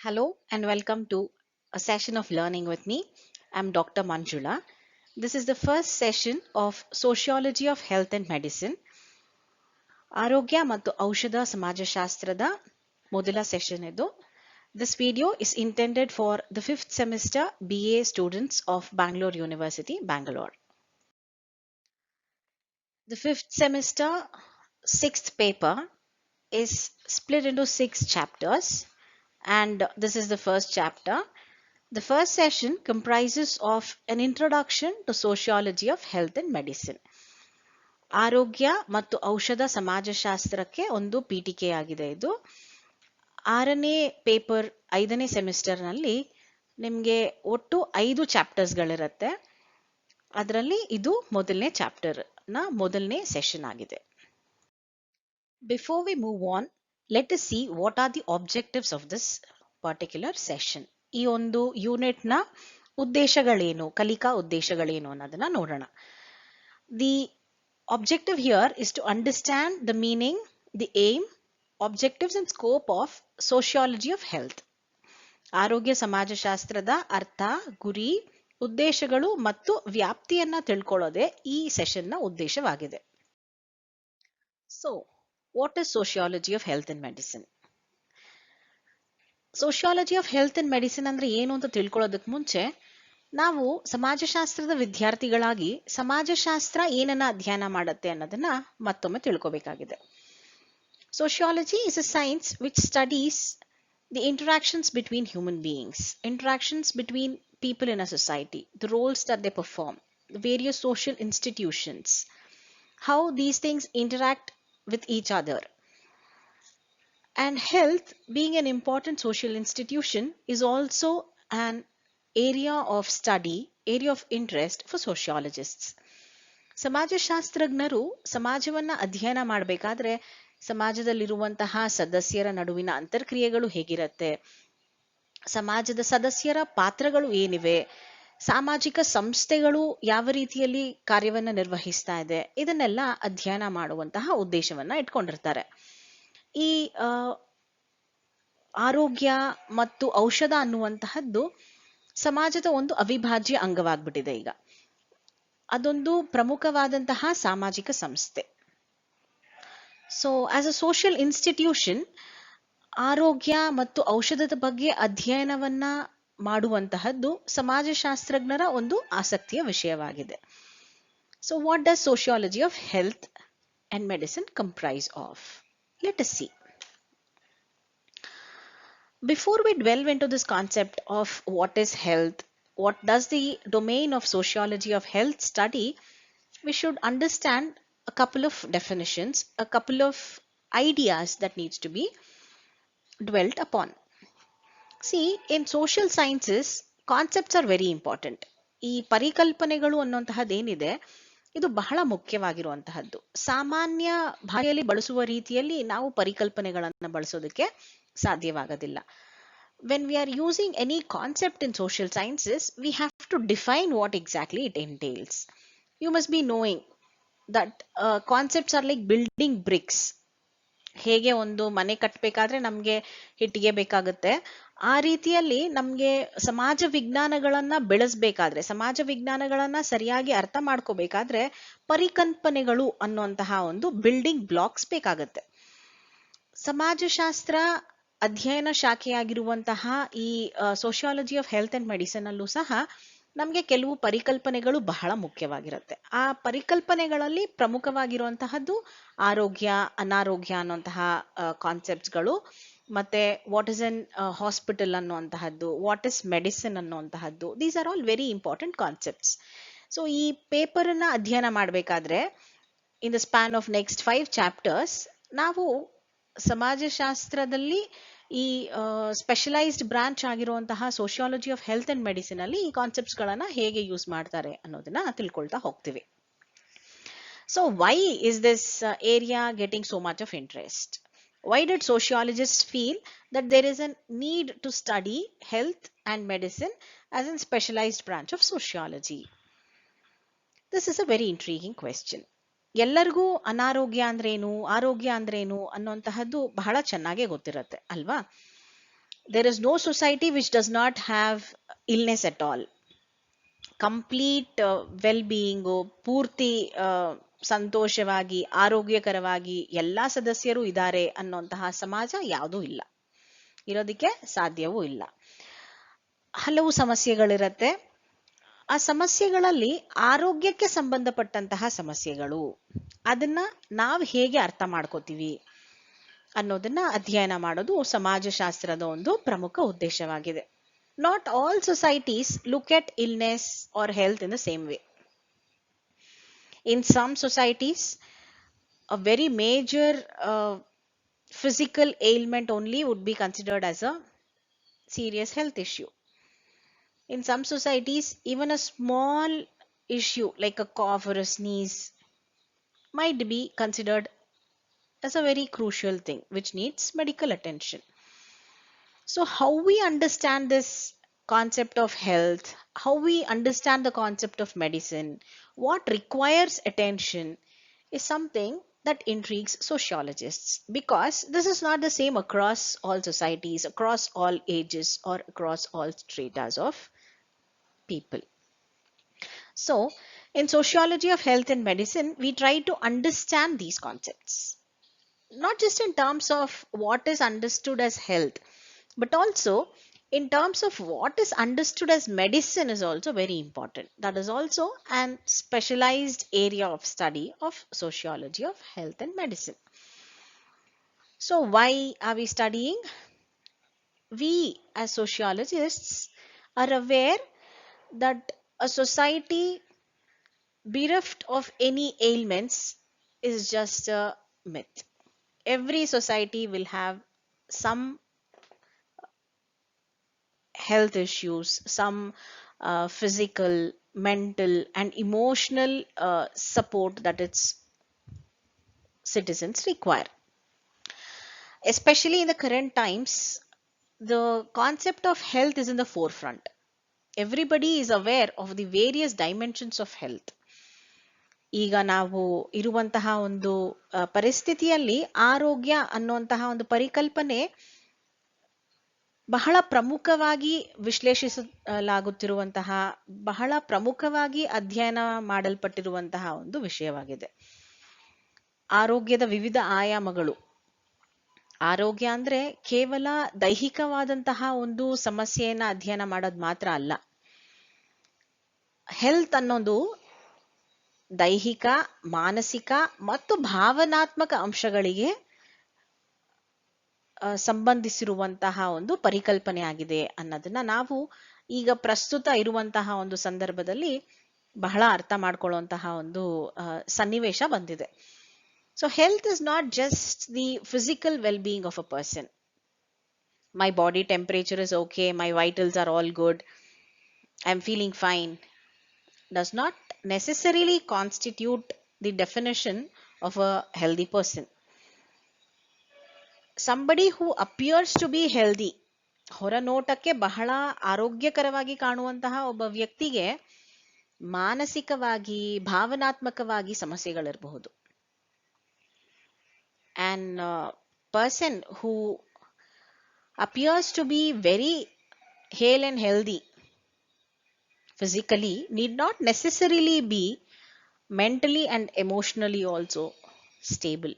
Hello and welcome to a session of learning with me. I'm Dr. Manjula. This is the first session of Sociology of Health and Medicine. ಆರೋಗ್ಯ ಮತ್ತು ಔಷಧ ಸಮಾಜಶಾಸ್ತ್ರದ ಮೊದಲ session ಇದು. This video is intended for the 5th semester BA students of Bangalore University, Bangalore. The 5th semester 6th paper is split into 6 chapters, and this is the first chapter. The first session comprises of an introduction to sociology of health and medicine. ಆರೋಗ್ಯ ಮತ್ತು ಔಷಧ ಸಮಾಜಶಾಸ್ತ್ರಕ್ಕೆ ಒಂದು ಪೀಠಿಕೆಯಾಗಿದೆ ಇದು. 6ನೇ paper 5ನೇ ಸೆಮಿಸ್ಟರ್ನಲ್ಲಿ ನಿಮಗೆ ಒಟ್ಟು 5 ಚಾಪ್ಟರ್ಸ್ಗಳಿರುತ್ತೆ. ಅದರಲ್ಲಿ ಇದು ಮೊದಲನೇ ಚಾಪ್ಟರ್ನ ಮೊದಲನೇ ಸೆಷನ್ ಆಗಿದೆ. Before we move on, let us see what are the objectives of this particular session. ಈ ಒಂದು ಯೂನಿಟ್ನ ಉದ್ದೇಶಗಳೇನು, ಕಲಿಕಾ ಉದ್ದೇಶಗಳೇನು ಅನ್ನೋದನ್ನ ನೋಡೋಣ. The objective here is to understand the meaning, the aim, objectives and scope of sociology of health. ಆರೋಗ್ಯ ಸಮಾಜಶಾಸ್ತ್ರದ ಅರ್ಥ, ಗುರಿ, ಉದ್ದೇಶಗಳು ಮತ್ತು ವ್ಯಾಪ್ತಿಯನ್ನ ತಿಳ್ಕೊಳ್ಳೋದೇ ಈ ಸೆಷನ್ನ ಉದ್ದೇಶವಾಗಿದೆ. So, what is sociology of health and medicine? Sociology of health and medicine ಅಂದ್ರೆ ಏನು ಅಂತ ತಿಳ್ಕೊಳ್ಳೋದಕ್ಕೆ ಮುಂಚೆ ನಾವು ಸಮಾಜಶಾಸ್ತ್ರದ ವಿದ್ಯಾರ್ಥಿಗಳಾಗಿ ಸಮಾಜಶಾಸ್ತ್ರ ಏನನ್ನ ಅಧ್ಯಯನ ಮಾಡುತ್ತೆ ಅನ್ನೋದನ್ನ ಮತ್ತೊಮ್ಮೆ ತಿಳ್ಕೋಬೇಕಾಗಿದೆ. Sociology is a science which studies the interactions between human beings, interactions between people in a society, the roles that they perform, the various social institutions, how these things interact with each other. And health, being an important social institution, is also an area of study, area of interest for sociologists. ಸಮಾಜಶಾಸ್ತ್ರಜ್ಞರು ಸಮಾಜವನ್ನ ಅಧ್ಯಯನ ಮಾಡಬೇಕಾದ್ರೆ ಸಮಾಜದಲ್ಲಿರುವಂತಹ ಸದಸ್ಯರ ನಡುವಿನ ಅಂತರ್ಕ್ರಿಯೆಗಳು ಹೇಗಿರುತ್ತೆ, ಸಮಾಜದ ಸದಸ್ಯರ ಪಾತ್ರಗಳು ಏನಿವೆ, ಸಾಮಾಜಿಕ ಸಂಸ್ಥೆಗಳು ಯಾವ ರೀತಿಯಲ್ಲಿ ಕಾರ್ಯವನ್ನ ನಿರ್ವಹಿಸ್ತಾ ಇದೆ, ಇದನ್ನೆಲ್ಲ ಅಧ್ಯಯನ ಮಾಡುವಂತಹ ಉದ್ದೇಶವನ್ನ ಇಟ್ಕೊಂಡಿರ್ತಾರೆ. ಈ ಆರೋಗ್ಯ ಮತ್ತು ಔಷಧ ಅನ್ನುವಂತಹದ್ದು ಸಮಾಜದ ಒಂದು ಅವಿಭಾಜ್ಯ ಅಂಗವಾಗ್ಬಿಟ್ಟಿದೆ ಈಗ. ಅದೊಂದು ಪ್ರಮುಖವಾದಂತಹ ಸಾಮಾಜಿಕ ಸಂಸ್ಥೆ. So as a social institution ಆರೋಗ್ಯ ಮತ್ತು ಔಷಧದ ಬಗ್ಗೆ ಅಧ್ಯಯನವನ್ನ ಮಾಡುವಂತಹದ್ದು ಸಮಾಜಶಾಸ್ತ್ರಜ್ಞರ ಒಂದು ಆಸಕ್ತಿಯ ವಿಷಯವಾಗಿದೆ. So what does sociology of health and medicine comprise of? Let us see. Before we delve into this concept of what is health, what does the domain of sociology of health study, we should understand a couple of definitions, a couple of ideas that needs to be dwelt upon. See, in social sciences, concepts are very important. ಈ ಪರಿಕಲ್ಪನೆಗಳು ಅನ್ನುವಂತಹದ್ದೇನಿದೆ ಇದು ಬಹಳ ಮುಖ್ಯವಾಗಿರುವಂತಹದ್ದು. ಸಾಮಾನ್ಯ ಭಾಷೆಯಲ್ಲಿ ಬಳಸುವ ರೀತಿಯಲ್ಲಿ ನಾವು ಪರಿಕಲ್ಪನೆಗಳನ್ನು ಬಳಸೋದಕ್ಕೆ ಸಾಧ್ಯವಾಗೋದಿಲ್ಲ. When we are using any concept in social sciences, we have to define what exactly it entails. You must be knowing that concepts are like building bricks. ಹೇಗೆ ಒಂದು ಮನೆ ಕಟ್ಟಬೇಕಾದ್ರೆ ನಮ್ಗೆ ಇಟ್ಟಿಗೆ ಬೇಕಾಗುತ್ತೆ, ಆ ರೀತಿಯಲ್ಲಿ ನಮ್ಗೆ ಸಮಾಜ ವಿಜ್ಞಾನಗಳನ್ನ ಬೆಳೆಸಬೇಕಾದ್ರೆ, ಸಮಾಜ ವಿಜ್ಞಾನಗಳನ್ನ ಸರಿಯಾಗಿ ಅರ್ಥ ಮಾಡ್ಕೋಬೇಕಾದ್ರೆ ಪರಿಕಲ್ಪನೆಗಳು ಅನ್ನುವಂತಹ ಒಂದು ಬಿಲ್ಡಿಂಗ್ ಬ್ಲಾಕ್ಸ್ ಬೇಕಾಗತ್ತೆ. ಸಮಾಜಶಾಸ್ತ್ರ ಅಧ್ಯಯನ ಶಾಖೆಯಾಗಿರುವಂತಹ ಈ sociology of health and medicine ಅಲ್ಲೂ ಸಹ ನಮ್ಗೆ ಕೆಲವು ಪರಿಕಲ್ಪನೆಗಳು ಬಹಳ ಮುಖ್ಯವಾಗಿರುತ್ತೆ. ಆ ಪರಿಕಲ್ಪನೆಗಳಲ್ಲಿ ಪ್ರಮುಖವಾಗಿರುವಂತಹದ್ದು ಆರೋಗ್ಯ, ಅನಾರೋಗ್ಯ ಅನ್ನುವಂತಹ ಕಾನ್ಸೆಪ್ಟ್ಸ್ಗಳು, ಮತ್ತೆ ವಾಟ್ ಇಸ್ ಎನ್ ಹಾಸ್ಪಿಟಲ್ ಅನ್ನುವಂತಹದ್ದು, ವಾಟ್ ಇಸ್ ಮೆಡಿಸಿನ್ ಅನ್ನುವಂತಹದ್ದು. These are all very important concepts. So ಈ ಪೇಪರ್ ಅನ್ನ ಅಧ್ಯಯನ ಮಾಡಬೇಕಾದ್ರೆ in the span of next 5 chapters ನಾವು ಸಮಾಜಶಾಸ್ತ್ರದಲ್ಲಿ ಈ ಸ್ಪೆಷಲೈಸ್ಡ್ ಬ್ರಾಂಚ್ ಆಗಿರುವಂತಹ sociology of health and medicine ಅಲ್ಲಿ ಈ ಕಾನ್ಸೆಪ್ಟ್ಸ್ ಗಳನ್ನ ಹೇಗೆ ಯೂಸ್ ಮಾಡ್ತಾರೆ ಅನ್ನೋದನ್ನ ತಿಳ್ಕೊಳ್ತಾ ಹೋಗ್ತೀವಿ. So why is this area getting so much of interest? Why did sociologists feel that there is a need to study health and medicine as a specialized branch of sociology? This is a very intriguing question. ಎಲ್ಲರಿಗೂ ಅನಾರೋಗ್ಯ ಅಂದ್ರೇನು, ಆರೋಗ್ಯ ಅಂದ್ರೇನು ಅನ್ನುವಂತಹದ್ದು ಬಹಳ ಚೆನ್ನಾಗೇ ಗೊತ್ತಿರುತ್ತೆ ಅಲ್ವಾ? There is no society which does not have illness at all. Complete well being, ಪೂರ್ತಿ ಸಂತೋಷವಾಗಿ ಆರೋಗ್ಯಕರವಾಗಿ ಎಲ್ಲ ಸದಸ್ಯರು ಇದ್ದಾರೆ ಅನ್ನುವಂತಹ ಸಮಾಜ ಯಾವುದೂ ಇಲ್ಲ, ಇರೋದಕ್ಕೆ ಸಾಧ್ಯವೂ ಇಲ್ಲ. ಹಲವು ಸಮಸ್ಯೆಗಳಿರತ್ತೆ. ಆ ಸಮಸ್ಯೆಗಳಲ್ಲಿ ಆರೋಗ್ಯಕ್ಕೆ ಸಂಬಂಧಪಟ್ಟಂತಹ ಸಮಸ್ಯೆಗಳು, ಅದನ್ನ ನಾವು ಹೇಗೆ ಅರ್ಥ ಮಾಡ್ಕೋತೀವಿ ಅನ್ನೋದನ್ನ ಅಧ್ಯಯನ ಮಾಡೋದು ಸಮಾಜಶಾಸ್ತ್ರದ ಒಂದು ಪ್ರಮುಖ ಉದ್ದೇಶವಾಗಿದೆ. Not all societies look at illness or health in the same way. In some societies, a very major physical ailment only would be considered as a serious health issue. In some societies, even a small issue like a cough or a sneeze might be considered as a very crucial thing which needs medical attention. So how we understand this concept of health, how we understand the concept of medicine, what requires attention is something that intrigues sociologists, because this is not the same across all societies, across all ages, or across all stratas of people. So in sociology of health and medicine, we try to understand these concepts, not just in terms of what is understood as health, but also in terms of what is understood as medicine is also very important. That is also an specialized area of study of sociology of health and medicine. So why are we studying? We as sociologists are aware that a society bereft of any ailments is just a myth. Every society will have some health issues, some physical, mental, and emotional support that its citizens require. Especially in the current times, the concept of health is in the forefront. Everybody is aware of the various dimensions of health. ಈಗ ನಾವು ಇರುವಂತಹ ಒಂದು ಪರಿಸ್ಥಿತಿಯಲ್ಲಿ ಆರೋಗ್ಯ ಅನ್ನುವಂತಹ ಒಂದು ಪರಿಕಲ್ಪನೆ ಬಹಳ ಪ್ರಮುಖವಾಗಿ ವಿಶ್ಲೇಷಿಸಲಾಗುತ್ತಿರುವಂತಹ, ಬಹಳ ಪ್ರಮುಖವಾಗಿ ಅಧ್ಯಯನ ಮಾಡಲ್ಪಟ್ಟಿರುವಂತಹ ಒಂದು ವಿಷಯವಾಗಿದೆ. ಆರೋಗ್ಯದ ವಿವಿಧ ಆಯಾಮಗಳು. ಆರೋಗ್ಯ ಅಂದ್ರೆ ಕೇವಲ ದೈಹಿಕವಾದಂತಹ ಒಂದು ಸಮಸ್ಯೆಯನ್ನ ಅಧ್ಯಯನ ಮಾಡೋದು ಮಾತ್ರ ಅಲ್ಲ. ಹೆಲ್ತ್ ಅನ್ನೋದು ದೈಹಿಕ, ಮಾನಸಿಕ ಮತ್ತು ಭಾವನಾತ್ಮಕ ಅಂಶಗಳಿಗೆ ಸಂಬಂಧಿಸಿರುವಂತಹ ಒಂದು ಪರಿಕಲ್ಪನೆ ಆಗಿದೆ ಅನ್ನೋದನ್ನ ನಾವು ಈಗ ಪ್ರಸ್ತುತ ಇರುವಂತಹ ಒಂದು ಸಂದರ್ಭದಲ್ಲಿ ಬಹಳ ಅರ್ಥ ಮಾಡ್ಕೊಳ್ಳುವಂತಹ ಒಂದು ಸನ್ನಿವೇಶ ಬಂದಿದೆ. So health is not just the physical well being of a person. My body temperature is okay, my vitals are all good, I am feeling fine does not necessarily constitute the definition of a healthy person. Somebody who appears to be healthy, ಹೊರ ನೋಟಕ್ಕೆ ಬಹಳ ಆರೋಗ್ಯಕರವಾಗಿ ಕಾಣುವಂತಹ ಒಬ್ಬ ವ್ಯಕ್ತಿಗೆ ಮಾನಸಿಕವಾಗಿ, ಭಾವನಾತ್ಮಕವಾಗಿ ಸಮಸ್ಯೆಗಳಿರಬಹುದು. An person who appears to be very hale and healthy physically need not necessarily be mentally and emotionally also stable.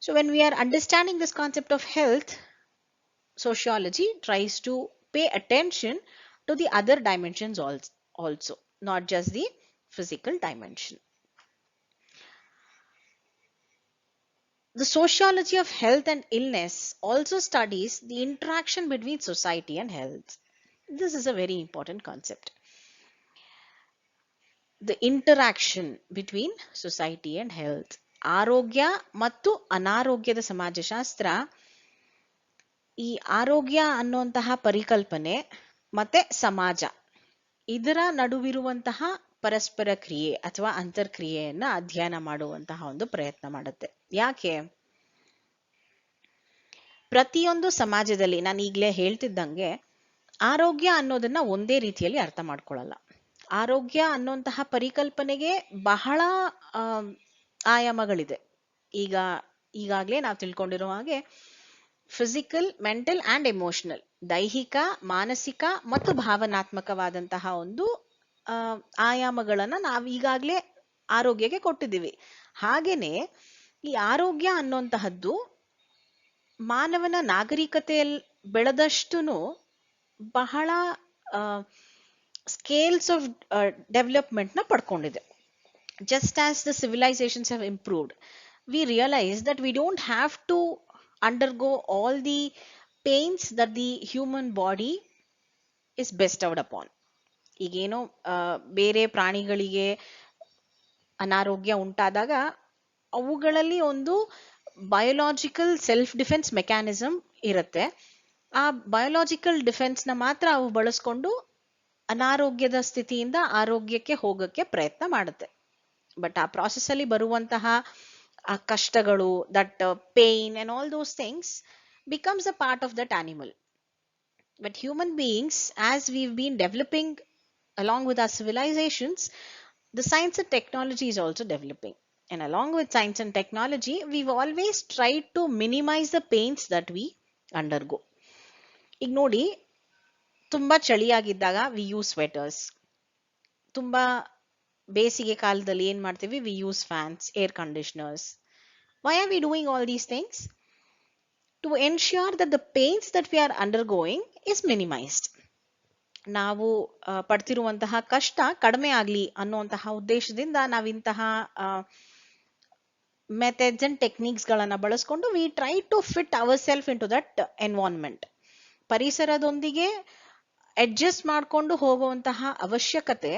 So when we are understanding this concept of health, sociology tries to pay attention to the other dimensions also, not just the physical dimension. The sociology of health and illness also studies the interaction between society and health. This is a very important concept. The interaction between society and health. ಆರೋಗ್ಯ ಮತ್ತು ಅನಾರೋಗ್ಯದ ಸಮಾಜಶಾಸ್ತ್ರ ಈ ಆರೋಗ್ಯ ಅನ್ನುವಂತಹ ಪರಿಕಲ್ಪನೆ ಮತ್ತೆ ಸಮಾಜ, ಇದರ ನಡುವಿರುವಂತಹ ಪರಸ್ಪರ ಕ್ರಿಯೆ ಅಥವಾ ಅಂತರ್ಕ್ರಿಯೆಯನ್ನ ಅಧ್ಯಯನ ಮಾಡುವಂತಹ ಒಂದು ಪ್ರಯತ್ನ ಮಾಡುತ್ತೆ. ಯಾಕೆ? ಪ್ರತಿಯೊಂದು ಸಮಾಜದಲ್ಲಿ ನಾನು ಈಗಲೇ ಹೇಳ್ತಿದ್ದಂಗೆ ಆರೋಗ್ಯ ಅನ್ನೋದನ್ನ ಒಂದೇ ರೀತಿಯಲ್ಲಿ ಅರ್ಥ ಮಾಡ್ಕೊಳ್ಳಲ್ಲ. ಆರೋಗ್ಯ ಅನ್ನುವಂತಹ ಪರಿಕಲ್ಪನೆಗೆ ಬಹಳ ಆಯಾಮಗಳಿದೆ. ಈಗಾಗಲೇ ನಾವು ತಿಳ್ಕೊಂಡಿರೋ ಹಾಗೆ ಫಿಸಿಕಲ್, ಮೆಂಟಲ್ ಅಂಡ್ ಎಮೋಷನಲ್, ದೈಹಿಕ, ಮಾನಸಿಕ ಮತ್ತು ಭಾವನಾತ್ಮಕವಾದಂತಹ ಒಂದು ಆಯಾಮಗಳನ್ನ ನಾವು ಈಗಾಗಲೇ ಆರೋಗ್ಯಕ್ಕೆ ಕೊಟ್ಟಿದ್ದೀವಿ. ಹಾಗೇನೆ ಈ ಆರೋಗ್ಯ ಅನ್ನುವಂತಹದ್ದು ಮಾನವನ ನಾಗರಿಕತೆಯಲ್ಲಿ ಬೆಳೆದಷ್ಟುನು ಬಹಳ ಸ್ಕೇಲ್ಸ್ ಆಫ್ ಡೆವಲಪ್ಮೆಂಟ್ ನ ಪಡ್ಕೊಂಡಿದೆ. Just as the civilizations have improved, we realize that we don't have to undergo all the pains that the human body is bestowed upon. ಈಗೇನೋ ಬೇರೆ ಪ್ರಾಣಿಗಳಿಗೆ ಅನಾರೋಗ್ಯ ಉಂಟಾದಾಗ ಅವುಗಳಲ್ಲಿ ಒಂದು ಬಯೋಲಾಜಿಕಲ್ ಸೆಲ್ಫ್ ಡಿಫೆನ್ಸ್ ಮೆಕ್ಯಾನಿಸಮ್ ಇರುತ್ತೆ. ಆ ಬಯೋಲಾಜಿಕಲ್ ಡಿಫೆನ್ಸ್ ನ ಮಾತ್ರ ಅವು ಬಳಸ್ಕೊಂಡು ಅನಾರೋಗ್ಯದ ಸ್ಥಿತಿಯಿಂದ ಆರೋಗ್ಯಕ್ಕೆ ಹೋಗಕ್ಕೆ ಪ್ರಯತ್ನ ಮಾಡುತ್ತೆ. ಬಟ್ ಆ ಪ್ರಾಸೆಸ್ ಅಲ್ಲಿ ಬರುವಂತಹ ಆ ಕಷ್ಟಗಳು, that pain and all those things becomes a part of that animal. But human beings, as we've been developing along with our civilizations, the science and technology is also developing. And along with science and technology, we've always tried to minimize the pains that we undergo. ಈಗ ನೋಡಿ, ತುಂಬಾ ಚಳಿಯಾಗಿದ್ದಾಗ we use sweaters. ತುಂಬಾ ಬೇಸಿಗೆ ಕಾಲದಲ್ಲಿ ಏನ್ ಮಾಡ್ತೀವಿ? We use fans, air conditioners. Why are we doing all these things? To ensure that the pains that we are undergoing is minimised. ನಾವು ಪಡ್ತಿರುವಂತಹ ಕಷ್ಟ ಕಡಿಮೆ ಆಗ್ಲಿ ಅನ್ನುವಂತಹ ಉದ್ದೇಶದಿಂದ ನಾವಿಂತಹ ಮೆಥಡ್ಸ್ ಅಂಡ್ ಟೆಕ್ನಿಕ್ಸ್ ಗಳನ್ನ ಬಳಸ್ಕೊಂಡು we try to fit our self into that environment. ಪರಿಸರದೊಂದಿಗೆ ಅಡ್ಜಸ್ಟ್ ಮಾಡಿಕೊಂಡು ಹೋಗುವಂತಹ ಅವಶ್ಯಕತೆ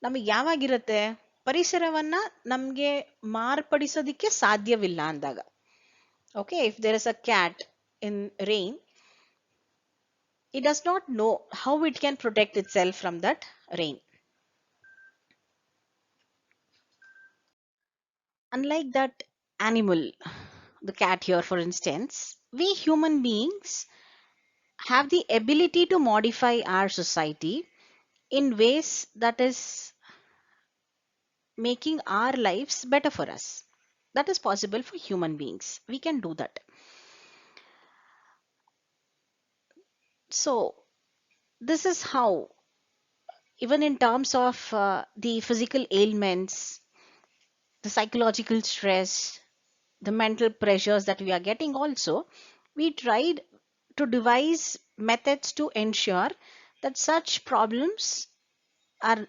ನಮಗೆ ಯಾವಾಗಿರುತ್ತೆ? ಪರಿಸರವನ್ನ ನಮ್ಗೆ ಮಾರ್ಪಡಿಸೋದಿಕ್ಕೆ ಸಾಧ್ಯವಿಲ್ಲ ಅಂದಾಗ. Okay, if there is a cat in rain, it does not know how it can protect itself from that rain. Unlike that animal, the cat here for instance, we human beings have the ability to modify our society in ways that is making our lives better for us. That is possible for human beings. We can do that. So this is how, even in terms of the physical ailments, the psychological stress, the mental pressures that we are getting also, we tried to devise methods to ensure that such problems are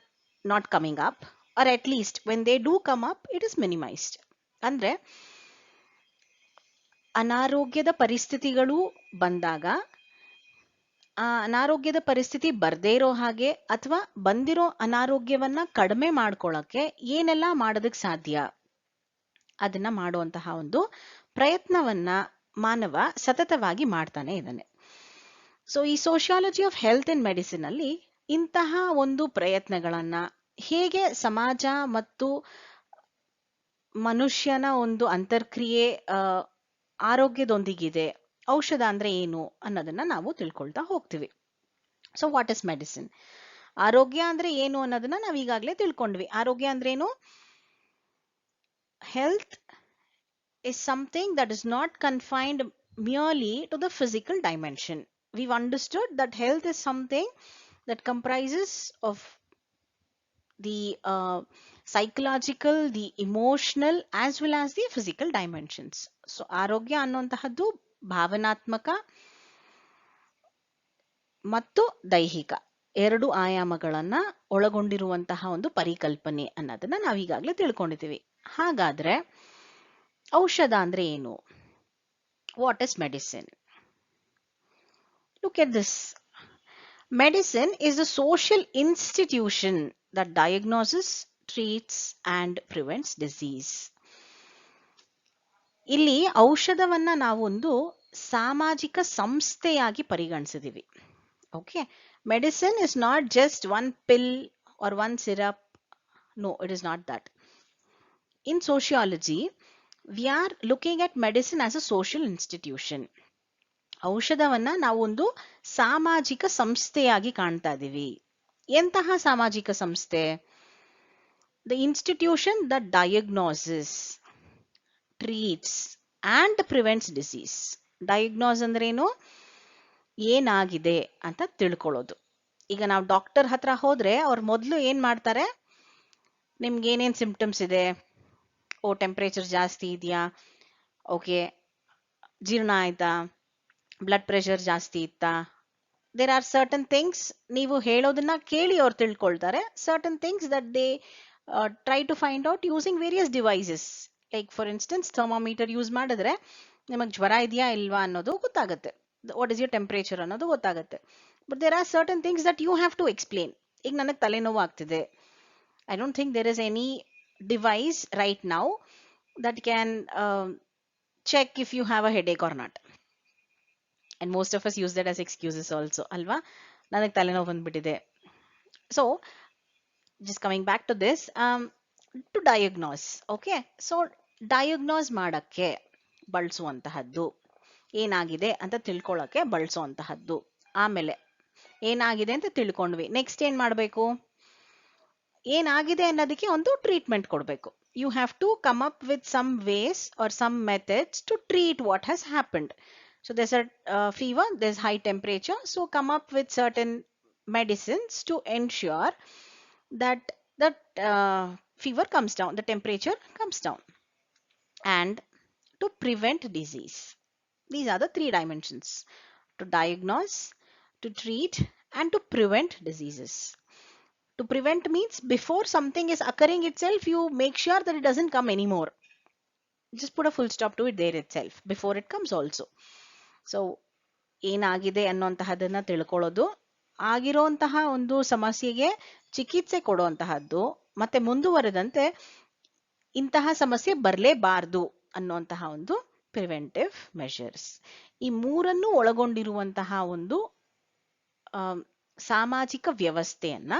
not coming up, or at least when they do come up, it is minimized. ಅಂದ್ರೆ ಅನಾರೋಗ್ಯದ ಪರಿಸ್ಥಿತಿಗಳು ಬಂದಾಗ ಆ ಅನಾರೋಗ್ಯದ ಪರಿಸ್ಥಿತಿ ಬರ್ದೇ ಇರೋ ಹಾಗೆ ಅಥವಾ ಬಂದಿರೋ ಅನಾರೋಗ್ಯವನ್ನ ಕಡಿಮೆ ಮಾಡ್ಕೊಳ್ಳಕ್ಕೆ ಏನೆಲ್ಲ ಮಾಡೋದಕ್ಕೆ ಸಾಧ್ಯ ಅದನ್ನ ಮಾಡುವಂತಹ ಒಂದು ಪ್ರಯತ್ನವನ್ನ ಮಾನವ ಸತತವಾಗಿ ಮಾಡ್ತಾನೆ ಇದ್ದಾನೆ. ಸೊ ಈ sociology of health and medicine ಅಲ್ಲಿ ಇಂತಹ ಒಂದು ಪ್ರಯತ್ನಗಳನ್ನ ಹೇಗೆ ಸಮಾಜ ಮತ್ತು ಮನುಷ್ಯನ ಒಂದು ಅಂತರ್ಕ್ರಿಯೆ ಆರೋಗ್ಯದೊಂದಿಗಿದೆ, ಔಷಧ ಅಂದ್ರೆ ಏನು ಅನ್ನೋದನ್ನ ನಾವು ತಿಳ್ಕೊಳ್ತಾ ಹೋಗ್ತೀವಿ. So what is medicine? ಆರೋಗ್ಯ ಅಂದ್ರೆ ಏನು ಅನ್ನೋದನ್ನ ನಾವು ಈಗಾಗಲೇ ತಿಳ್ಕೊಂಡ್ವಿ. ಆರೋಗ್ಯ ಅಂದ್ರೆ ಏನು? Health is something that is not confined merely to the physical dimension. We've understood that health is something that comprises of the psychological, the emotional, as well as the physical dimensions. So ಆರೋಗ್ಯ ಅನ್ನುವಂತಹದ್ದು ಭಾವನಾತ್ಮಕ ಮತ್ತು ದೈಹಿಕ ಎರಡು ಆಯಾಮಗಳನ್ನ ಒಳಗೊಂಡಿರುವಂತಹ ಒಂದು ಪರಿಕಲ್ಪನೆ ಅನ್ನೋದನ್ನ ನಾವೀಗಾಗಲೇ ತಿಳ್ಕೊಂಡಿದ್ದೀವಿ. ಹಾಗಾದ್ರೆ ಔಷಧ ಅಂದ್ರೆ ಏನು? What is medicine? Look at this. Medicine is a social institution that diagnoses, treats and prevents disease. ಇಲ್ಲಿ ಔಷಧವನ್ನ ನಾವೊಂದು ಸಾಮಾಜಿಕ ಸಂಸ್ಥೆಯಾಗಿ ಪರಿಗಣಿಸಿದೀವಿ. Okay, medicine is not just one pill or one syrup. No, it is not that. In sociology, we are looking at medicine as a social institution. ಔಷಧವನ್ನ ನಾವೊಂದು ಸಾಮಾಜಿಕ ಸಂಸ್ಥೆಯಾಗಿ ಕಾಣ್ತಾ ಇದೀವಿ. ಎಂತಹ ಸಾಮಾಜಿಕ ಸಂಸ್ಥೆ? The institution that diagnoses, treats and prevents disease. Diagnose ಅಂದ್ರೇನು? ಏನಾಗಿದೆ ಅಂತ ತಿಳ್ಕೊಳ್ಳೋದು. ಈಗ ನಾವು ಡಾಕ್ಟರ್ ಹತ್ರ ಹೋದ್ರೆ ಅವ್ರು ಮೊದಲು ಏನ್ ಮಾಡ್ತಾರೆ, ನಿಮ್ಗೆ ಏನೇನ್ ಸಿಂಪ್ಟಮ್ಸ್ ಇದೆ, ಓ ಟೆಂಪರೇಚರ್ ಜಾಸ್ತಿ ಇದೆಯಾ, ಓಕೆ ಜೀರ್ಣ ಆಯ್ತಾ, ಬ್ಲಡ್ ಪ್ರೆಷರ್ ಜಾಸ್ತಿ ಇತ್ತಾ, ದೇರ್ ಆರ್ ಸರ್ಟನ್ ಥಿಂಗ್ಸ್ ನೀವು ಹೇಳೋದನ್ನ ಕೇಳಿ ಅವ್ರು ತಿಳ್ಕೊಳ್ತಾರೆ. Certain things that they try to find out using various devices. Like for instance thermometer use ಮಾಡಿದ್ರೆ ನಿಮಗೆ ಜ್ವರ ಇದೆಯಾ ಇಲ್ವಾ ಅನ್ನೋದು ಗೊತ್ತಾಗುತ್ತೆ, ವಾಟ್ ಇಸ್ ಯೋರ್ ಟೆಂಪರೇಚರ್ ಅನ್ನೋದು ಗೊತ್ತಾಗುತ್ತೆ. But there are certain things that you have to explain. ಈಗ ನನಗೆ ತಲೆನೋವು ಆಗ್ತಿದೆ, I don't think there is any device right now that can check if you have a headache or not. And most of us use that as excuses also, alva, ನನಗೆ ತಲೆನೋವು ಬಂದ್ಬಿಟ್ಟಿದೆ. So just coming back to this, to diagnose, okay, so diagnose ಮಾಡಕ್ಕೆ ಬಳಸುವಂತಹದ್ದು, ಏನಾಗಿದೆ ಅಂತ ತಿಳ್ಕೊಳ್ಳೋಕೆ ಬಳಸುವಂತಹದ್ದು. ಆಮೇಲೆ ಏನಾಗಿದೆ ಅಂತ ತಿಳ್ಕೊಂಡ್ವಿ, ನೆಕ್ಸ್ಟ್ ಏನ್ ಮಾಡಬೇಕು, ಏನಾಗಿದೆ ಅನ್ನೋದಕ್ಕೆ ಒಂದು ಟ್ರೀಟ್ಮೆಂಟ್ ಕೊಡಬೇಕು. You have to come up with some ways or some methods to treat what has happened. So there's a fever, there's high temperature, so come up with certain medicines to ensure that that fever comes down, the temperature comes down, and to prevent disease. These are the three dimensions: to diagnose, to treat, and to prevent diseases. To prevent means before something is occurring itself, you make sure that it doesn't come anymore. Just put a full stop to it there itself before it comes also. So ಏನಾಗಿದೆ ಅನ್ನೋಂತಹದನ್ನ ತಿಳ್ಕೊಳ್ಳೋದು, ಆಗಿರೋಂತಹ ಒಂದು ಸಮಸ್ಯೆಗೆ ಚಿಕಿತ್ಸೆ ಕೊಡುವಂತಹದ್ದು, ಮತ್ತೆ ಮುಂದುವರೆದಂತೆ ಇಂತಹ ಸಮಸ್ಯೆ ಬರಲೇಬಾರದು ಅನ್ನುವಂತಹ ಒಂದು ಪ್ರಿವೆಂಟಿವ್ ಮೆಷರ್ಸ್. ಈ ಮೂರನ್ನು ಒಳಗೊಂಡಿರುವಂತಹ ಒಂದು ಸಾಮಾಜಿಕ ವ್ಯವಸ್ಥೆಯನ್ನ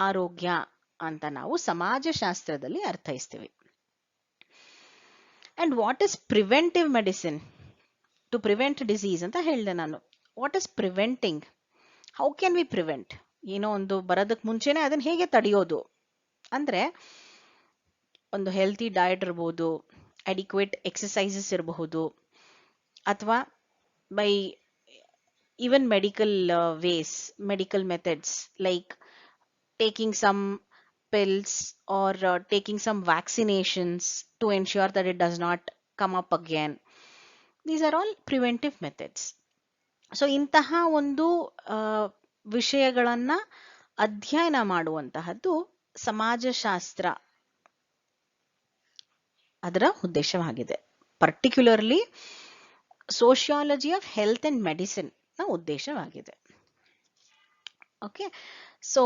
ಆರೋಗ್ಯ ಅಂತ ನಾವು ಸಮಾಜಶಾಸ್ತ್ರದಲ್ಲಿ ಅರ್ಥೈಸ್ತೀವಿ. And what is preventive medicine? To prevent disease ಅಂತ ಹೇಳಿದೆ ನಾನು. What is preventing? How can we prevent? ಏನೋ ಒಂದು ಬರೋದಕ್ಕೆ ಮುಂಚೆನೆ ಅದನ್ನ ಹೇಗೆ ತಡೆಯೋದು ಅಂದ್ರೆ, ಒಂದು ಹೆಲ್ತಿ ಡಯಟ್ ಇರಬಹುದು, ಅಡಿಕ್ವೇಟ್ ಎಕ್ಸಸೈಸಸ್ ಇರಬಹುದು, ಅಥವಾ by even medical ways, medical methods like taking some pills or taking some vaccinations to ensure that it does not come up again. These are all preventive methods. So ಇಂತಹ ಒಂದು ವಿಷಯಗಳನ್ನ ಅಧ್ಯಯನ ಮಾಡುವಂತಹದ್ದು ಸಮಾಜಶಾಸ್ತ್ರ, ಅದರ ಉದ್ದೇಶವಾಗಿದೆ. Particularly sociology of health and medicine ನ ಉದ್ದೇಶವಾಗಿದೆ. Okay, so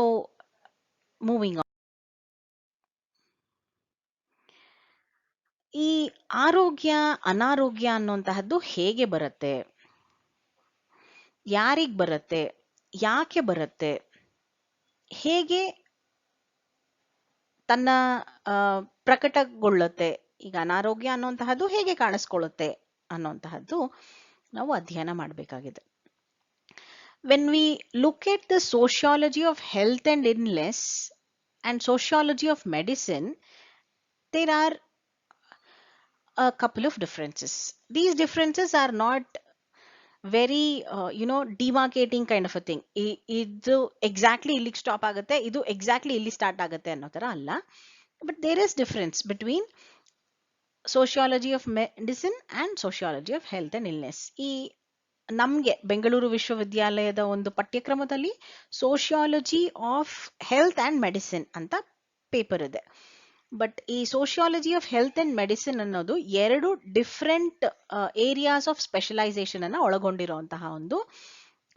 moving on. ಈ ಆರೋಗ್ಯ ಅನಾರೋಗ್ಯ ಅನ್ನುವಂತಹದ್ದು ಹೇಗೆ ಬರುತ್ತೆ, ಯಾರಿಗ್ ಬರುತ್ತೆ, ಯಾಕೆ ಬರುತ್ತೆ, ಹೇಗೆ ತನ್ನ ಪ್ರಕಟಗೊಳ್ಳುತ್ತೆ, ಈಗ ಅನಾರೋಗ್ಯ ಅನ್ನುವಂತಹದ್ದು ಹೇಗೆ ಕಾಣಿಸ್ಕೊಳ್ಳುತ್ತೆ ಅನ್ನುವಂತಹದ್ದು ನಾವು ಅಧ್ಯಯನ ಮಾಡಬೇಕಾಗಿದೆ. When we look at the sociology of health and illness and sociology of medicine, there are a couple of differences. These differences are not very demarcating kind of a thing. ಇದು ಎಕ್ಸಾಕ್ಟ್ಲಿ ಇಲ್ಲಿಗೆ stop ಆಗುತ್ತೆ, ಇದು exactly ಇಲ್ಲಿ start ಆಗುತ್ತೆ ಅನ್ನೋ ತರ ಅಲ್ಲ. But there is difference between sociology of medicine and sociology of health and illness. ಈ ನಮ್ಗೆ ಬೆಂಗಳೂರು ವಿಶ್ವವಿದ್ಯಾಲಯದ ಒಂದು ಪಠ್ಯಕ್ರಮದಲ್ಲಿ sociology of health and medicine ಅಂತ ಪೇಪರ್ ಇದೆ. ಬಟ್ ಈ sociology of health and medicine ಅನ್ನೋದು ಎರಡು ಡಿಫ್ರೆಂಟ್ ಏರಿಯಾಸ್ ಆಫ್ ಸ್ಪೆಷಲೈಸೇಷನ್ ಅನ್ನ ಒಳಗೊಂಡಿರುವಂತಹ ಒಂದು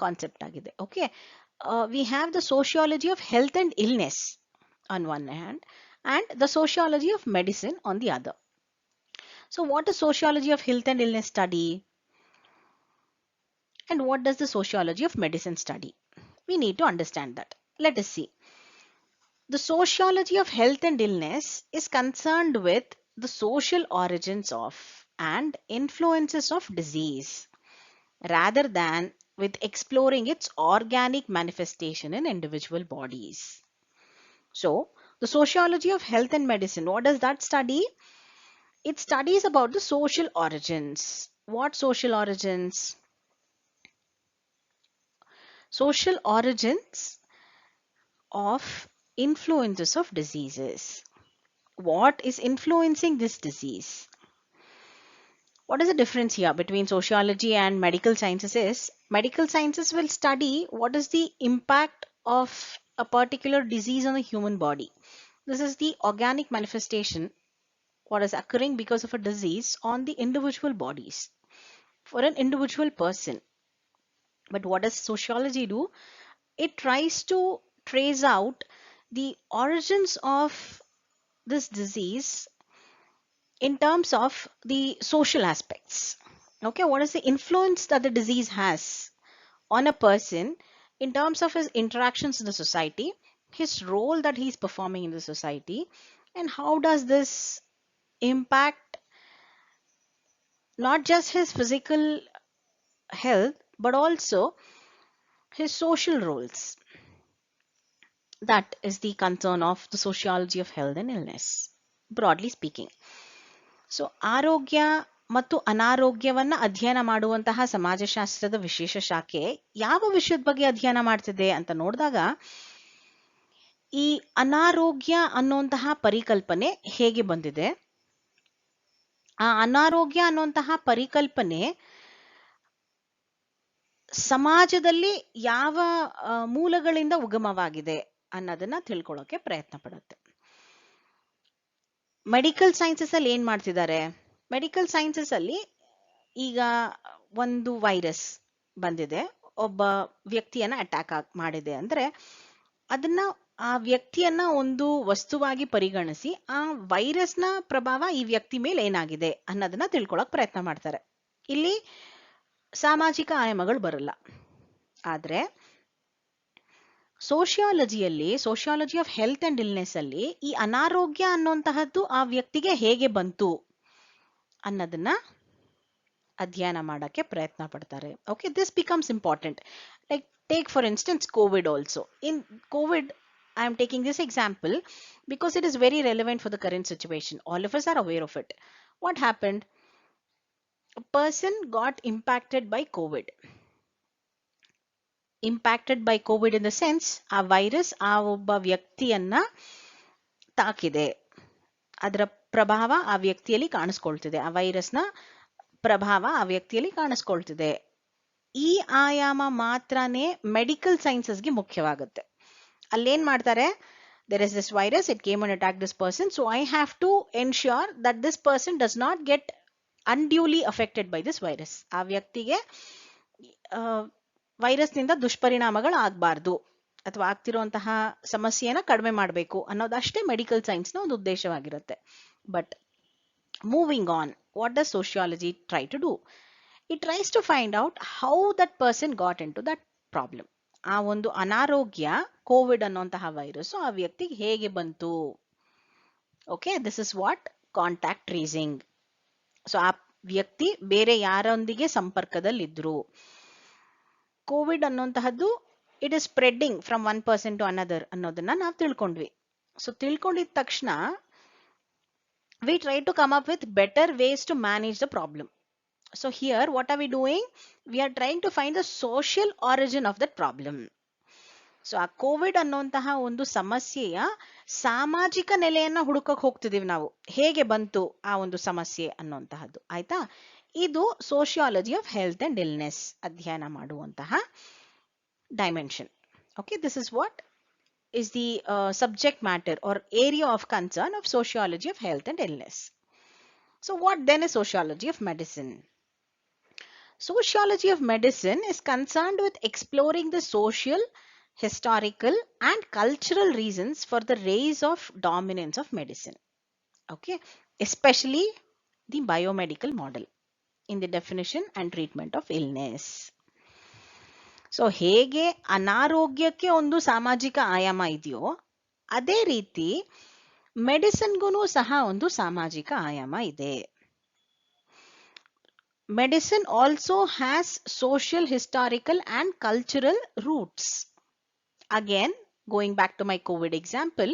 ಕಾನ್ಸೆಪ್ಟ್ ಆಗಿದೆ. Okay, V have the sociology of health and illness on one hand and the sociology of medicine on the other. So what is sociology of health and illness study? And what does the sociology of medicine study? We need to understand that. Let us see. The sociology of health and illness is concerned with the social origins of and influences of disease rather than with exploring its organic manifestation in individual bodies. So the sociology of health and medicine, what does that study? It studies about the social origins What social origins? Social origins of influences of diseases. What is influencing this disease? What is the difference here between sociology and medical sciences is medical sciences will study what is the impact of a particular disease on the human body. This is the organic manifestation, what is occurring because of a disease on the individual bodies for an individual person. But what does sociology do? It tries to trace out the origins of this disease in terms of the social aspects. Okay, what is the influence that the disease has on a person in terms of his interactions in the society, his role that he's performing in the society, and how does this impact not just his physical health but also his social roles. That is the concern of the sociology of health and illness, broadly speaking. So ಆರೋಗ್ಯ ಮತ್ತು ಅನಾರೋಗ್ಯವನ್ನ ಅಧ್ಯಯನ ಮಾಡುವಂತಹ ಸಮಾಜಶಾಸ್ತ್ರದ ವಿಶೇಷ ಶಾಖೆ ಯಾವ ವಿಷಯದ ಬಗ್ಗೆ ಅಧ್ಯಯನ ಮಾಡ್ತಿದೆ ಅಂತ ನೋಡಿದಾಗ ಈ ಅನಾರೋಗ್ಯ ಅನ್ನುವಂತಹ ಪರಿಕಲ್ಪನೆ ಹೇಗೆ ಬಂದಿದೆ, ಆ ಅನಾರೋಗ್ಯ ಅನ್ನುವಂತಹ ಪರಿಕಲ್ಪನೆ ಸಮಾಜದಲ್ಲಿ ಯಾವ ಮೂಲಗಳಿಂದ ಉಗಮವಾಗಿದೆ ಅನ್ನೋದನ್ನ ತಿಳ್ಕೊಳ್ಳೋಕೆ ಪ್ರಯತ್ನ ಪಡುತ್ತೆ. ಮೆಡಿಕಲ್ ಸೈನ್ಸಸ್ ಅಲ್ಲಿ ಏನ್ ಮಾಡ್ತಿದ್ದಾರೆ? ಮೆಡಿಕಲ್ ಸೈನ್ಸಸ್ ಅಲ್ಲಿ ಈಗ ಒಂದು ವೈರಸ್ ಬಂದಿದೆ, ಒಬ್ಬ ವ್ಯಕ್ತಿಯನ್ನ ಅಟ್ಯಾಕ್ ಮಾಡಿದೆ ಅಂದ್ರೆ ಅದನ್ನ ಆ ವ್ಯಕ್ತಿಯನ್ನ ಒಂದು ವಸ್ತುವಾಗಿ ಪರಿಗಣಿಸಿ ಆ ವೈರಸ್ನ ಪ್ರಭಾವ ಈ ವ್ಯಕ್ತಿ ಮೇಲೆ ಏನಾಗಿದೆ ಅನ್ನೋದನ್ನ ತಿಳ್ಕೊಳಕ್ ಪ್ರಯತ್ನ ಮಾಡ್ತಾರೆ. ಇಲ್ಲಿ ಸಾಮಾಜಿಕ ಆಯಾಮಗಳು ಬರಲ್ಲ. ಆದ್ರೆ ಸೋಷಿಯಾಲಜಿಯಲ್ಲಿ, sociology of health and illness ಅಲ್ಲಿ ಈ ಅನಾರೋಗ್ಯ ಅನ್ನುವಂತಹದ್ದು ಆ ವ್ಯಕ್ತಿಗೆ ಹೇಗೆ ಬಂತು ಅನ್ನೋದನ್ನ ಅಧ್ಯಯನ ಮಾಡಕ್ಕೆ ಪ್ರಯತ್ನ ಪಡ್ತಾರೆ. Okay, this becomes important. Like take for instance Covid also. In Covid I am taking this example because it is very relevant for the current situation. All of us are aware of it. What happened? A person got impacted by COVID. Impacted by COVID in the sense, ಆ virus ಆ ಒಬ್ಬ ವ್ಯಕ್ತಿಯನ್ನ ತಾಕಿದೆ, ಅದರ ಪ್ರಭಾವ ಆ ವ್ಯಕ್ತಿಯಲ್ಲಿ ಕಾಣಿಸ್ಕೊಳ್ತಿದೆ, ಆ ವೈರಸ್ನ ಪ್ರಭಾವ ಆ ವ್ಯಕ್ತಿಯಲ್ಲಿ ಕಾಣಿಸ್ಕೊಳ್ತಿದೆ. ಈ ಆಯಾಮ ಮಾತ್ರನೇ ಮೆಡಿಕಲ್ ಸೈನ್ಸಸ್ಗೆ ಮುಖ್ಯವಾಗುತ್ತೆ. ಅಲ್ಲೇನ್ ಮಾಡ್ತಾರೆ, there is this virus, it came and attacked this person, so I have to ensure that this person does not get unduly affected by this virus. ಆ ವ್ಯಕ್ತಿಗೆ ವೈರಸ್ನಿಂದ ದುಷ್ಪರಿಣಾಮಗಳು ಆಗಬಾರ್ದು ಅಥವಾ ಆಗ್ತಿರುವಂತಹ ಸಮಸ್ಯೆಯನ್ನ ಕಡಿಮೆ ಮಾಡಬೇಕು ಅನ್ನೋದಷ್ಟೇ ಮೆಡಿಕಲ್ ಸೈನ್ಸ್ನ ಒಂದು ಉದ್ದೇಶವಾಗಿರುತ್ತೆ. But moving on, what does sociology try to do? It tries to find out how that person got into that problem. ಆ ಒಂದು ಅನಾರೋಗ್ಯ, ಕೋವಿಡ್ ಅನ್ನುವಂತಹ ವೈರಸ್ ಆ ವ್ಯಕ್ತಿಗೆ ಹೇಗೆ ಬಂತು. Okay, this is what contact tracing. So ಆ ವ್ಯಕ್ತಿ ಬೇರೆ ಯಾರೊಂದಿಗೆ ಸಂಪರ್ಕದಲ್ಲಿದ್ರು. ಕೋವಿಡ್ ಅನ್ನುವಂತಹದ್ದು it is spreading from one person to another ಅನ್ನೋದನ್ನ ನಾವು ತಿಳ್ಕೊಂಡ್ವಿ. ಸೊ ತಿಳ್ಕೊಂಡಿದ ತಕ್ಷಣ we try to come up with better ways to manage the problem. So here what are we doing? We are trying to find the social origin of that problem. So ಆ Covid ಅನ್ನುವಂತಹ ಒಂದು ಸಮಸ್ಯೆಯ ಸಾಮಾಜಿಕ ನೆಲೆಯನ್ನ ಹುಡುಕಕ್ಕೆ ಹೋಗ್ತಿದೀವಿ ನಾವು. ಹೇಗೆ ಬಂತು ಆ ಒಂದು ಸಮಸ್ಯೆ ಅನ್ನುವಂತಹದ್ದು, ಆಯ್ತಾ? ಇದು sociology of health and illness ಅಧ್ಯಯನ ಮಾಡುವಂತಹ dimension. Okay, this is what is the subject matter or area of concern of sociology of health and illness. So what then is sociology of medicine? Sociology of medicine is concerned with exploring the social, historical and cultural reasons for the rise of dominance of medicine. Okay, especially the biomedical model in the definition and treatment of illness. So ಹೇಗೆ ಅನಾರೋಗ್ಯಕ್ಕೆ ಒಂದು ಸಾಮಾಜಿಕ ಆಯಾಮ ಇದೆಯೋ ಅದೇ ರೀತಿ ಮೆಡಿಸಿನ್ಗೂ ಸಹ ಒಂದು ಸಾಮಾಜಿಕ ಆಯಾಮ ಇದೆ. Medicine also has social, historical and cultural roots. Again, going back to my COVID example,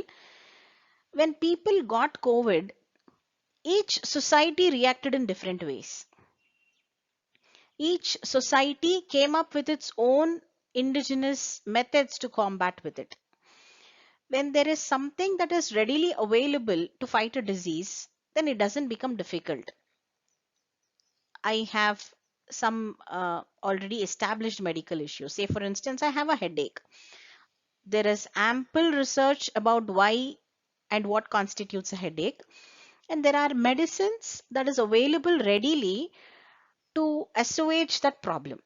when people got COVID, each society reacted in different ways. Each society came up with its own indigenous methods to combat with it. When there is something that is readily available to fight a disease, then it doesn't become difficult. I have some already established medical issues. Say, for instance, I have a headache. There is ample research about why and what constitutes a headache, and there are medicines that is available readily to assuage that problem.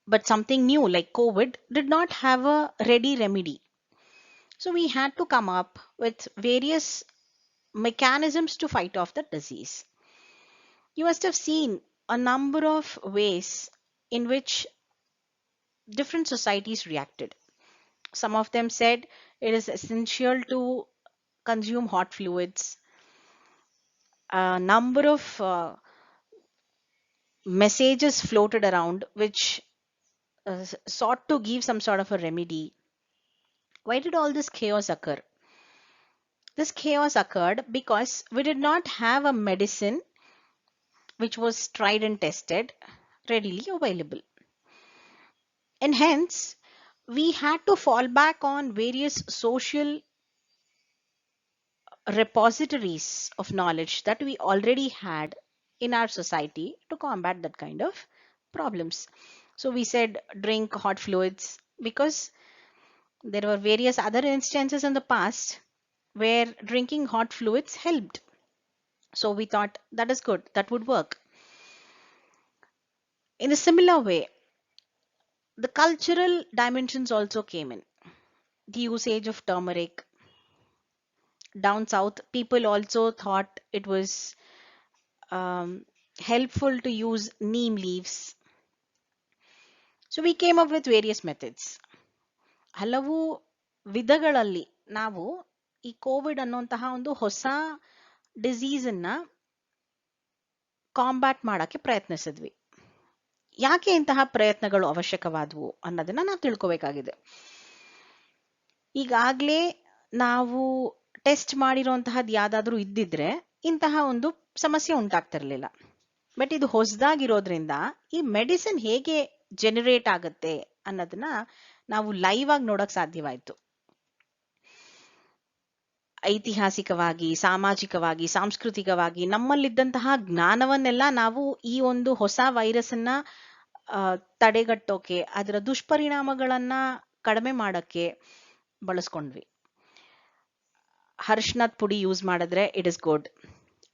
But something new like COVID did not have a ready remedy. So we had to come up with various mechanisms to fight off the disease. You must have seen a number of ways in which different societies reacted. Some of them said it is essential to consume hot fluids. A number of messages floated around which sought to give some sort of a remedy. Why did all this chaos occur? This chaos occurred because we did not have a medicine which was tried and tested readily available. And hence, we had to fall back on various social repositories of knowledge that we already had in our society to combat that kind of problems. So we said drink hot fluids because there were various other instances in the past where drinking hot fluids helped. So we thought that is good, that would work. In a similar way, the cultural dimensions also came in. The usage of turmeric. Down south, people also thought it was helpful to use neem leaves. So we came up with various methods. ಹಲವು ವಿಧಗಳಲ್ಲಿ ನಾವು ಈ Covid ಅನ್ನುವಂತಹ ಒಂದು ಹೊಸ disease ಅನ್ನ combat ಮಾಡಕ್ಕೆ ಪ್ರಯತ್ನಿಸಿದ್ವಿ. ಯಾಕೆ ಇಂತಹ ಪ್ರಯತ್ನಗಳು ಅವಶ್ಯಕವಾದವು ಅನ್ನೋದನ್ನ ನಾವು ತಿಳ್ಕೋಬೇಕಾಗಿದೆ. ಈಗಾಗಲೇ ನಾವು ಟೆಸ್ಟ್ ಮಾಡಿರುವಂತಹದ್ದು ಯಾವ್ದಾದ್ರೂ ಇದ್ದಿದ್ರೆ ಇಂತಹ ಒಂದು ಸಮಸ್ಯೆ ಉಂಟಾಗ್ತಿರ್ಲಿಲ್ಲ. ಬಟ್ ಇದು ಹೊಸದಾಗಿರೋದ್ರಿಂದ ಈ ಮೆಡಿಸಿನ್ ಹೇಗೆ ಜನರೇಟ್ ಆಗುತ್ತೆ ಅನ್ನೋದನ್ನ ನಾವು ಲೈವ್ ಆಗಿ ನೋಡಕ್ ಸಾಧ್ಯವಾಯ್ತು. ಐತಿಹಾಸಿಕವಾಗಿ, ಸಾಮಾಜಿಕವಾಗಿ, ಸಾಂಸ್ಕೃತಿಕವಾಗಿ ನಮ್ಮಲ್ಲಿದ್ದಂತಹ ಜ್ಞಾನವನ್ನೆಲ್ಲ ನಾವು ಈ ಒಂದು ಹೊಸ ವೈರಸ್ ಅನ್ನ ತಡೆಗಟ್ಟೋಕೆ, ಅದರ ದುಷ್ಪರಿಣಾಮಗಳನ್ನ ಕಡಿಮೆ ಮಾಡಕ್ಕೆ ಬಳಸ್ಕೊಂಡ್ವಿ. ಅರಿಶಿನದ ಪುಡಿ ಯೂಸ್ ಮಾಡಿದ್ರೆ ಇಟ್ ಇಸ್ ಗುಡ್,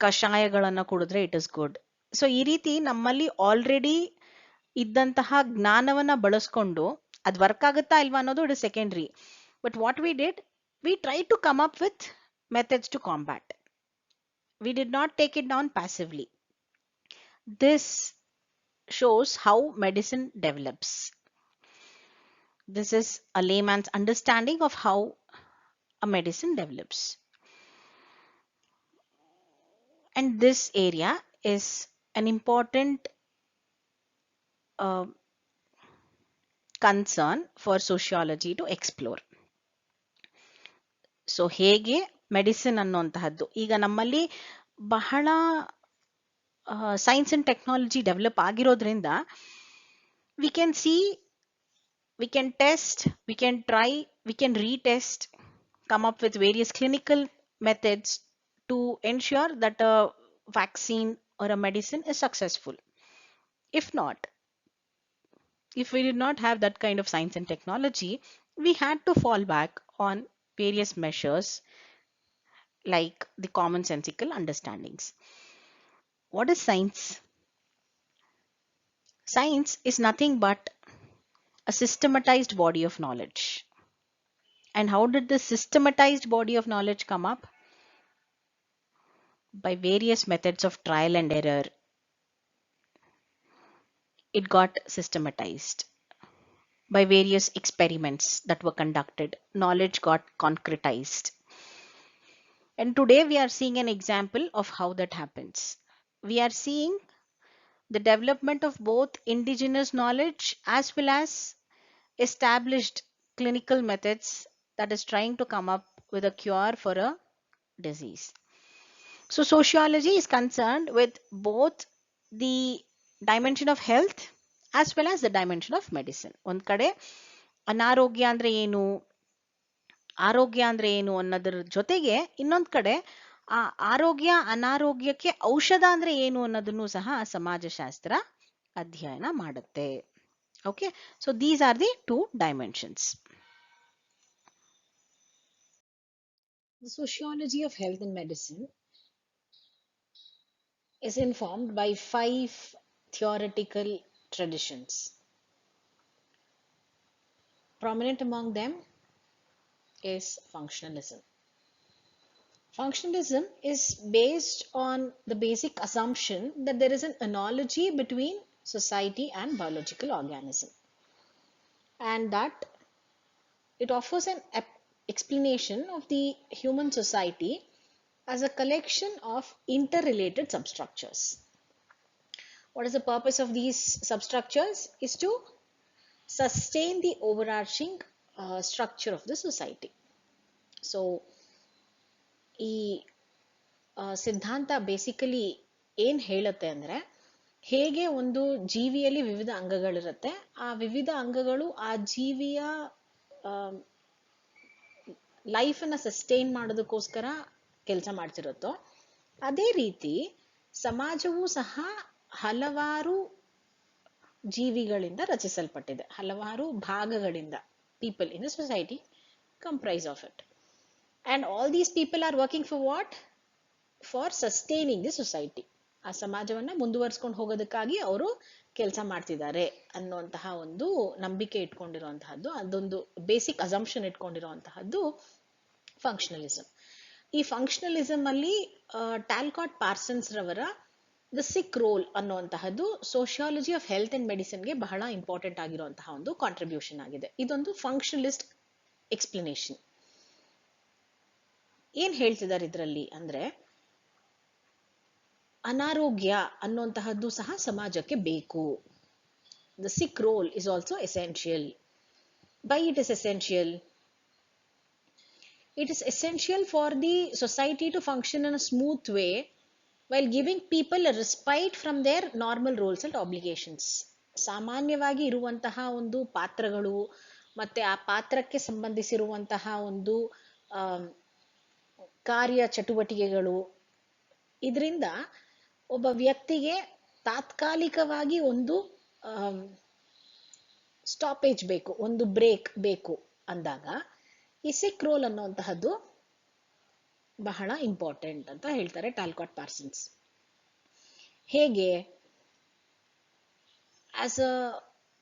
ಕಷಾಯಗಳನ್ನ ಕುಡಿದ್ರೆ ಇಟ್ ಇಸ್ ಗುಡ್. ಸೊ ಈ ರೀತಿ ನಮ್ಮಲ್ಲಿ ಆಲ್ರೆಡಿ ಇದ್ದಂತಹ ಜ್ಞಾನವನ್ನ ಬಳಸ್ಕೊಂಡು ಅದು ವರ್ಕ್ ಆಗುತ್ತಾ ಇಲ್ವಾ ಅನ್ನೋದು it is secondary. But what we did, we tried to come up with methods to combat. We did not take it down passively. This shows how medicine develops. This is a layman's understanding of how a medicine develops. And this area is an important concern for sociology to explore. So ಹೇಗೆ medicine ಅನ್ನುವಂತಹದ್ದು ಈಗ ನಮ್ಮಲ್ಲಿ ಬಹಳ science and technology develop ಆಗಿರೋದ್ರಿಂದ we can see, we can test, we can try, we can retest, come up with various clinical methods to ensure that a vaccine or a medicine is successful. If not, if we did not have that kind of science and technology, we had to fall back on various measures like the commonsensical understandings. What is science? Science is nothing but a systematized body of knowledge. And how did this systematized body of knowledge come up? By various methods of trial and error. It got systematized. By various experiments that were conducted, knowledge got concretized. And today we are seeing an example of how that happens. We are seeing the development of both indigenous knowledge as well as established clinical methods that is trying to come up with a cure for a disease. So sociology is concerned with both the dimension of health as well as the dimension of medicine. ಒಂದ್ ಕಡೆ ಅನಾರೋಗ್ಯ ಅಂದ್ರೆ ಏನು, ಆರೋಗ್ಯ ಅಂದ್ರೆ ಏನು ಅನ್ನೋದ್ರ ಜೊತೆಗೆ ಇನ್ನೊಂದ್ ಕಡೆ ಆ ಆರೋಗ್ಯ ಅನಾರೋಗ್ಯಕ್ಕೆ ಔಷಧ ಅಂದ್ರೆ ಏನು ಅನ್ನೋದನ್ನು ಸಹ ಸಮಾಜಶಾಸ್ತ್ರ ಅಧ್ಯಯನ ಮಾಡುತ್ತೆ. Okay, so these are the two dimensions. The sociology of health and medicine is informed by 5 theoretical traditions. Prominent among them is functionalism. Functionalism is based on the basic assumption that there is an analogy between society and biological organism, and that it offers an explanation of the human society as a collection of interrelated substructures. What is the purpose of these substructures? Is to sustain the overarching structure of the society. So ಈ ಸಿದ್ಧಾಂತ basically ಏನ್ ಹೇಳುತ್ತೆ ಅಂದ್ರೆ, ಹೇಗೆ ಒಂದು ಜೀವಿಯಲ್ಲಿ ವಿವಿಧ ಅಂಗಗಳಿರುತ್ತೆ, ಆ ವಿವಿಧ ಅಂಗಗಳು ಆ ಜೀವಿಯ ಲೈಫ್ ಅನ್ನ ಸಸ್ಟೈನ್ ಮಾಡೋದಕ್ಕೋಸ್ಕರ ಕೆಲಸ ಮಾಡ್ತಿರುತ್ತೋ, ಅದೇ ರೀತಿ ಸಮಾಜವೂ ಸಹ ಹಲವಾರು ಜೀವಿಗಳಿಂದ ರಚಿಸಲ್ಪಟ್ಟಿದೆ, ಹಲವಾರು ಭಾಗಗಳಿಂದ. People in the society comprise of it, and all these people are working for what? For sustaining the society. ಆ ಸಮಾಜವನ್ನ ಮುಂದುವರಿಸ್ಕೊಂಡು ಹೋಗೋದಕ್ಕಾಗಿ ಅವರು ಕೆಲಸ ಮಾಡ್ತಿದ್ದಾರೆ ಅನ್ನುವಂತಹ ಒಂದು ನಂಬಿಕೆ ಇಟ್ಕೊಂಡಿರುವಂತಹದ್ದು, ಅದೊಂದು ಬೇಸಿಕ್ ಅಸಂಪ್ಷನ್ ಇಟ್ಕೊಂಡಿರುವಂತಹದ್ದು ಫಂಕ್ಷನಲಿಸಂ. ಈ ಫಂಕ್ಷನಲಿಸಂ ಅಲ್ಲಿ ಟ್ಯಾಲ್ಕಾಟ್ ಪಾರ್ಸನ್ಸ್ ರವರ ದ ಸಿಕ್ ರೋಲ್ ಅನ್ನುವಂತಹದ್ದು ಸೋಶಿಯಾಲಜಿ ಆಫ್ ಹೆಲ್ತ್ ಅಂಡ್ ಮೆಡಿಸಿನ್ಗೆ ಬಹಳ ಇಂಪಾರ್ಟೆಂಟ್ ಆಗಿರುವಂತಹ ಒಂದು ಕಾಂಟ್ರಿಬ್ಯೂಷನ್ ಆಗಿದೆ. ಇದೊಂದು ಫಂಕ್ಷನಲಿಸ್ಟ್ ಎಕ್ಸ್ಪ್ಲನೇಷನ್. ಏನ್ ಹೇಳ್ತಿದ್ದಾರೆ ಇದರಲ್ಲಿ ಅಂದ್ರೆ, ಅನಾರೋಗ್ಯ ಅನ್ನುವಂತಹದ್ದು ಸಹ ಸಮಾಜಕ್ಕೆ ಬೇಕು. The sick role is also essential. Why it is essential? It is essential for the society to function in a smooth way while giving people a respite from their normal roles and obligations. ಸಾಮಾನ್ಯವಾಗಿ ಇರುವಂತಹ ಒಂದು ಪಾತ್ರಗಳು ಮತ್ತೆ ಆ ಪಾತ್ರಕ್ಕೆ ಸಂಬಂಧಿಸಿರುವಂತಹ ಒಂದು ಕಾರ್ಯ ಚಟುವಟಿಕೆಗಳು, ಇದರಿಂದ ಒಬ್ಬ ವ್ಯಕ್ತಿಗೆ ತಾತ್ಕಾಲಿಕವಾಗಿ ಒಂದು ಸ್ಟಾಪೇಜ್ ಬೇಕು, ಒಂದು ಬ್ರೇಕ್ ಬೇಕು ಅಂದಾಗ ಈ ಸಿಕ್ ರೋಲ್ ಅನ್ನುವಂತಹದ್ದು ಬಹಳ ಇಂಪಾರ್ಟೆಂಟ್ ಅಂತ ಹೇಳ್ತಾರೆ ಟ್ಯಾಲ್ಕಾಟ್ ಪಾರ್ಸನ್ಸ್. ಹೇಗೆ? As a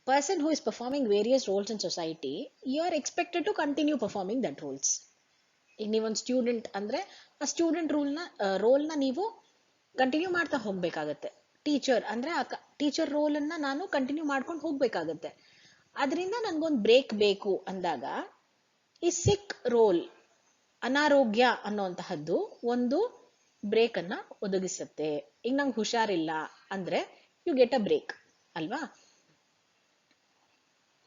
person who is performing various roles in society, you are expected to continue performing that roles. ಈಗ ನೀವೊಂದು ಸ್ಟೂಡೆಂಟ್ ಅಂದ್ರೆ ಆ ಸ್ಟೂಡೆಂಟ್ ರೋಲ್ನ ನೀವು ಕಂಟಿನ್ಯೂ ಮಾಡ್ತಾ ಹೋಗ್ಬೇಕಾಗತ್ತೆ. ಟೀಚರ್ ಅಂದ್ರೆ ಆ ಟೀಚರ್ ರೋಲ್ ಅನ್ನ ನಾನು ಕಂಟಿನ್ಯೂ ಮಾಡ್ಕೊಂಡು ಹೋಗ್ಬೇಕಾಗತ್ತೆ. ಅದರಿಂದ ನನ್ಗೊಂದು ಬ್ರೇಕ್ ಬೇಕು ಅಂದಾಗ ಈ ಸಿಕ್ ರೋಲ್, ಅನಾರೋಗ್ಯ ಅನ್ನುವಂತಹದ್ದು ಒಂದು ಬ್ರೇಕ್ ಅನ್ನ ಒದಗಿಸುತ್ತೆ. ಈಗ ನಂಗೆ ಹುಷಾರಿಲ್ಲ ಅಂದ್ರೆ ಯು ಗೆಟ್ ಅ ಬ್ರೇಕ್ ಅಲ್ವಾ?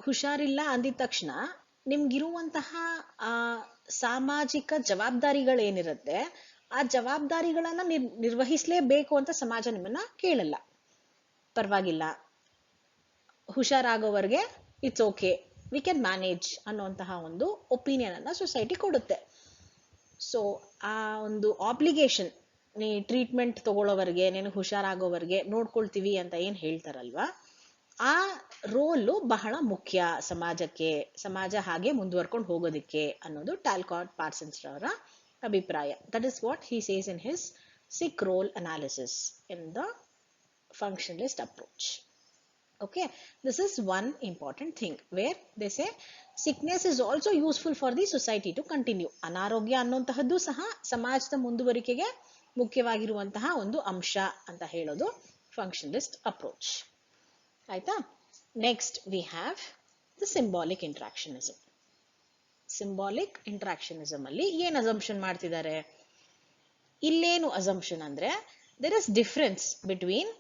ಹುಷಾರಿಲ್ಲ ಅಂದಿದ ತಕ್ಷಣ ನಿಮ್ಗಿರುವಂತಹ ಆ ಸಾಮಾಜಿಕ ಜವಾಬ್ದಾರಿಗಳೇನಿರುತ್ತೆ, ಆ ಜವಾಬ್ದಾರಿಗಳನ್ನ ನಿರ್ವಹಿಸಲೇಬೇಕು ಅಂತ ಸಮಾಜ ನಿಮ್ಮನ್ನ ಕೇಳಲ್ಲ. ಪರವಾಗಿಲ್ಲ, ಹುಷಾರಾಗೋವರೆಗೆ it's okay, we can manage ಅನ್ನುವಂತಹ ಒಂದು ಒಪಿನಿಯನ್ ಅನ್ನ ಸೊಸೈಟಿ ಕೊಡುತ್ತೆ. ಸೊ ಆ ಒಂದು ಆಬ್ಲಿಗೇಷನ್, ನೀ ಟ್ರೀಟ್ಮೆಂಟ್ ತಗೊಳ್ಳೋವರೆಗೆ, ನೀನು ಹುಷಾರಾಗೋವರೆಗೆ ನೋಡ್ಕೊಳ್ತೀವಿ ಅಂತ ಏನ್ ಹೇಳ್ತಾರಲ್ವಾ, ಆ ರೋಲು ಬಹಳ ಮುಖ್ಯ ಸಮಾಜಕ್ಕೆ, ಸಮಾಜ ಹಾಗೆ ಮುಂದುವರ್ಕೊಂಡು ಹೋಗೋದಿಕ್ಕೆ ಅನ್ನೋದು ಟ್ಯಾಲ್ಕಾಟ್ ಪಾರ್ಸನ್ಸ್ ರವರ ಅಭಿಪ್ರಾಯ. That is what he says in his sick role analysis in the functionalist approach. Okay, this is one important thing where they say sickness is also useful for the society to continue. ಅನಾರೋಗ್ಯ ಅನ್ನುವಂತಹದ್ದು ಸಹ ಸಮಾಜದ ಮುಂದುವರಿಕೆಗೆ ಮುಖ್ಯವಾಗಿರುವಂತಹ ಒಂದು ಅಂಶ ಅಂತ ಹೇಳೋದು functionalist approach. ಆಯ್ತಾ? Next we have the symbolic interactionism. Symbolic interactionism ಅಲ್ಲಿ ಏನ್ ಅಸಂಪ್ಷನ್ ಮಾಡ್ತಿದ್ದಾರೆ? ಇಲ್ಲೇನು ಅಸಂಪ್ಷನ್ ಅಂದ್ರೆ, there is difference between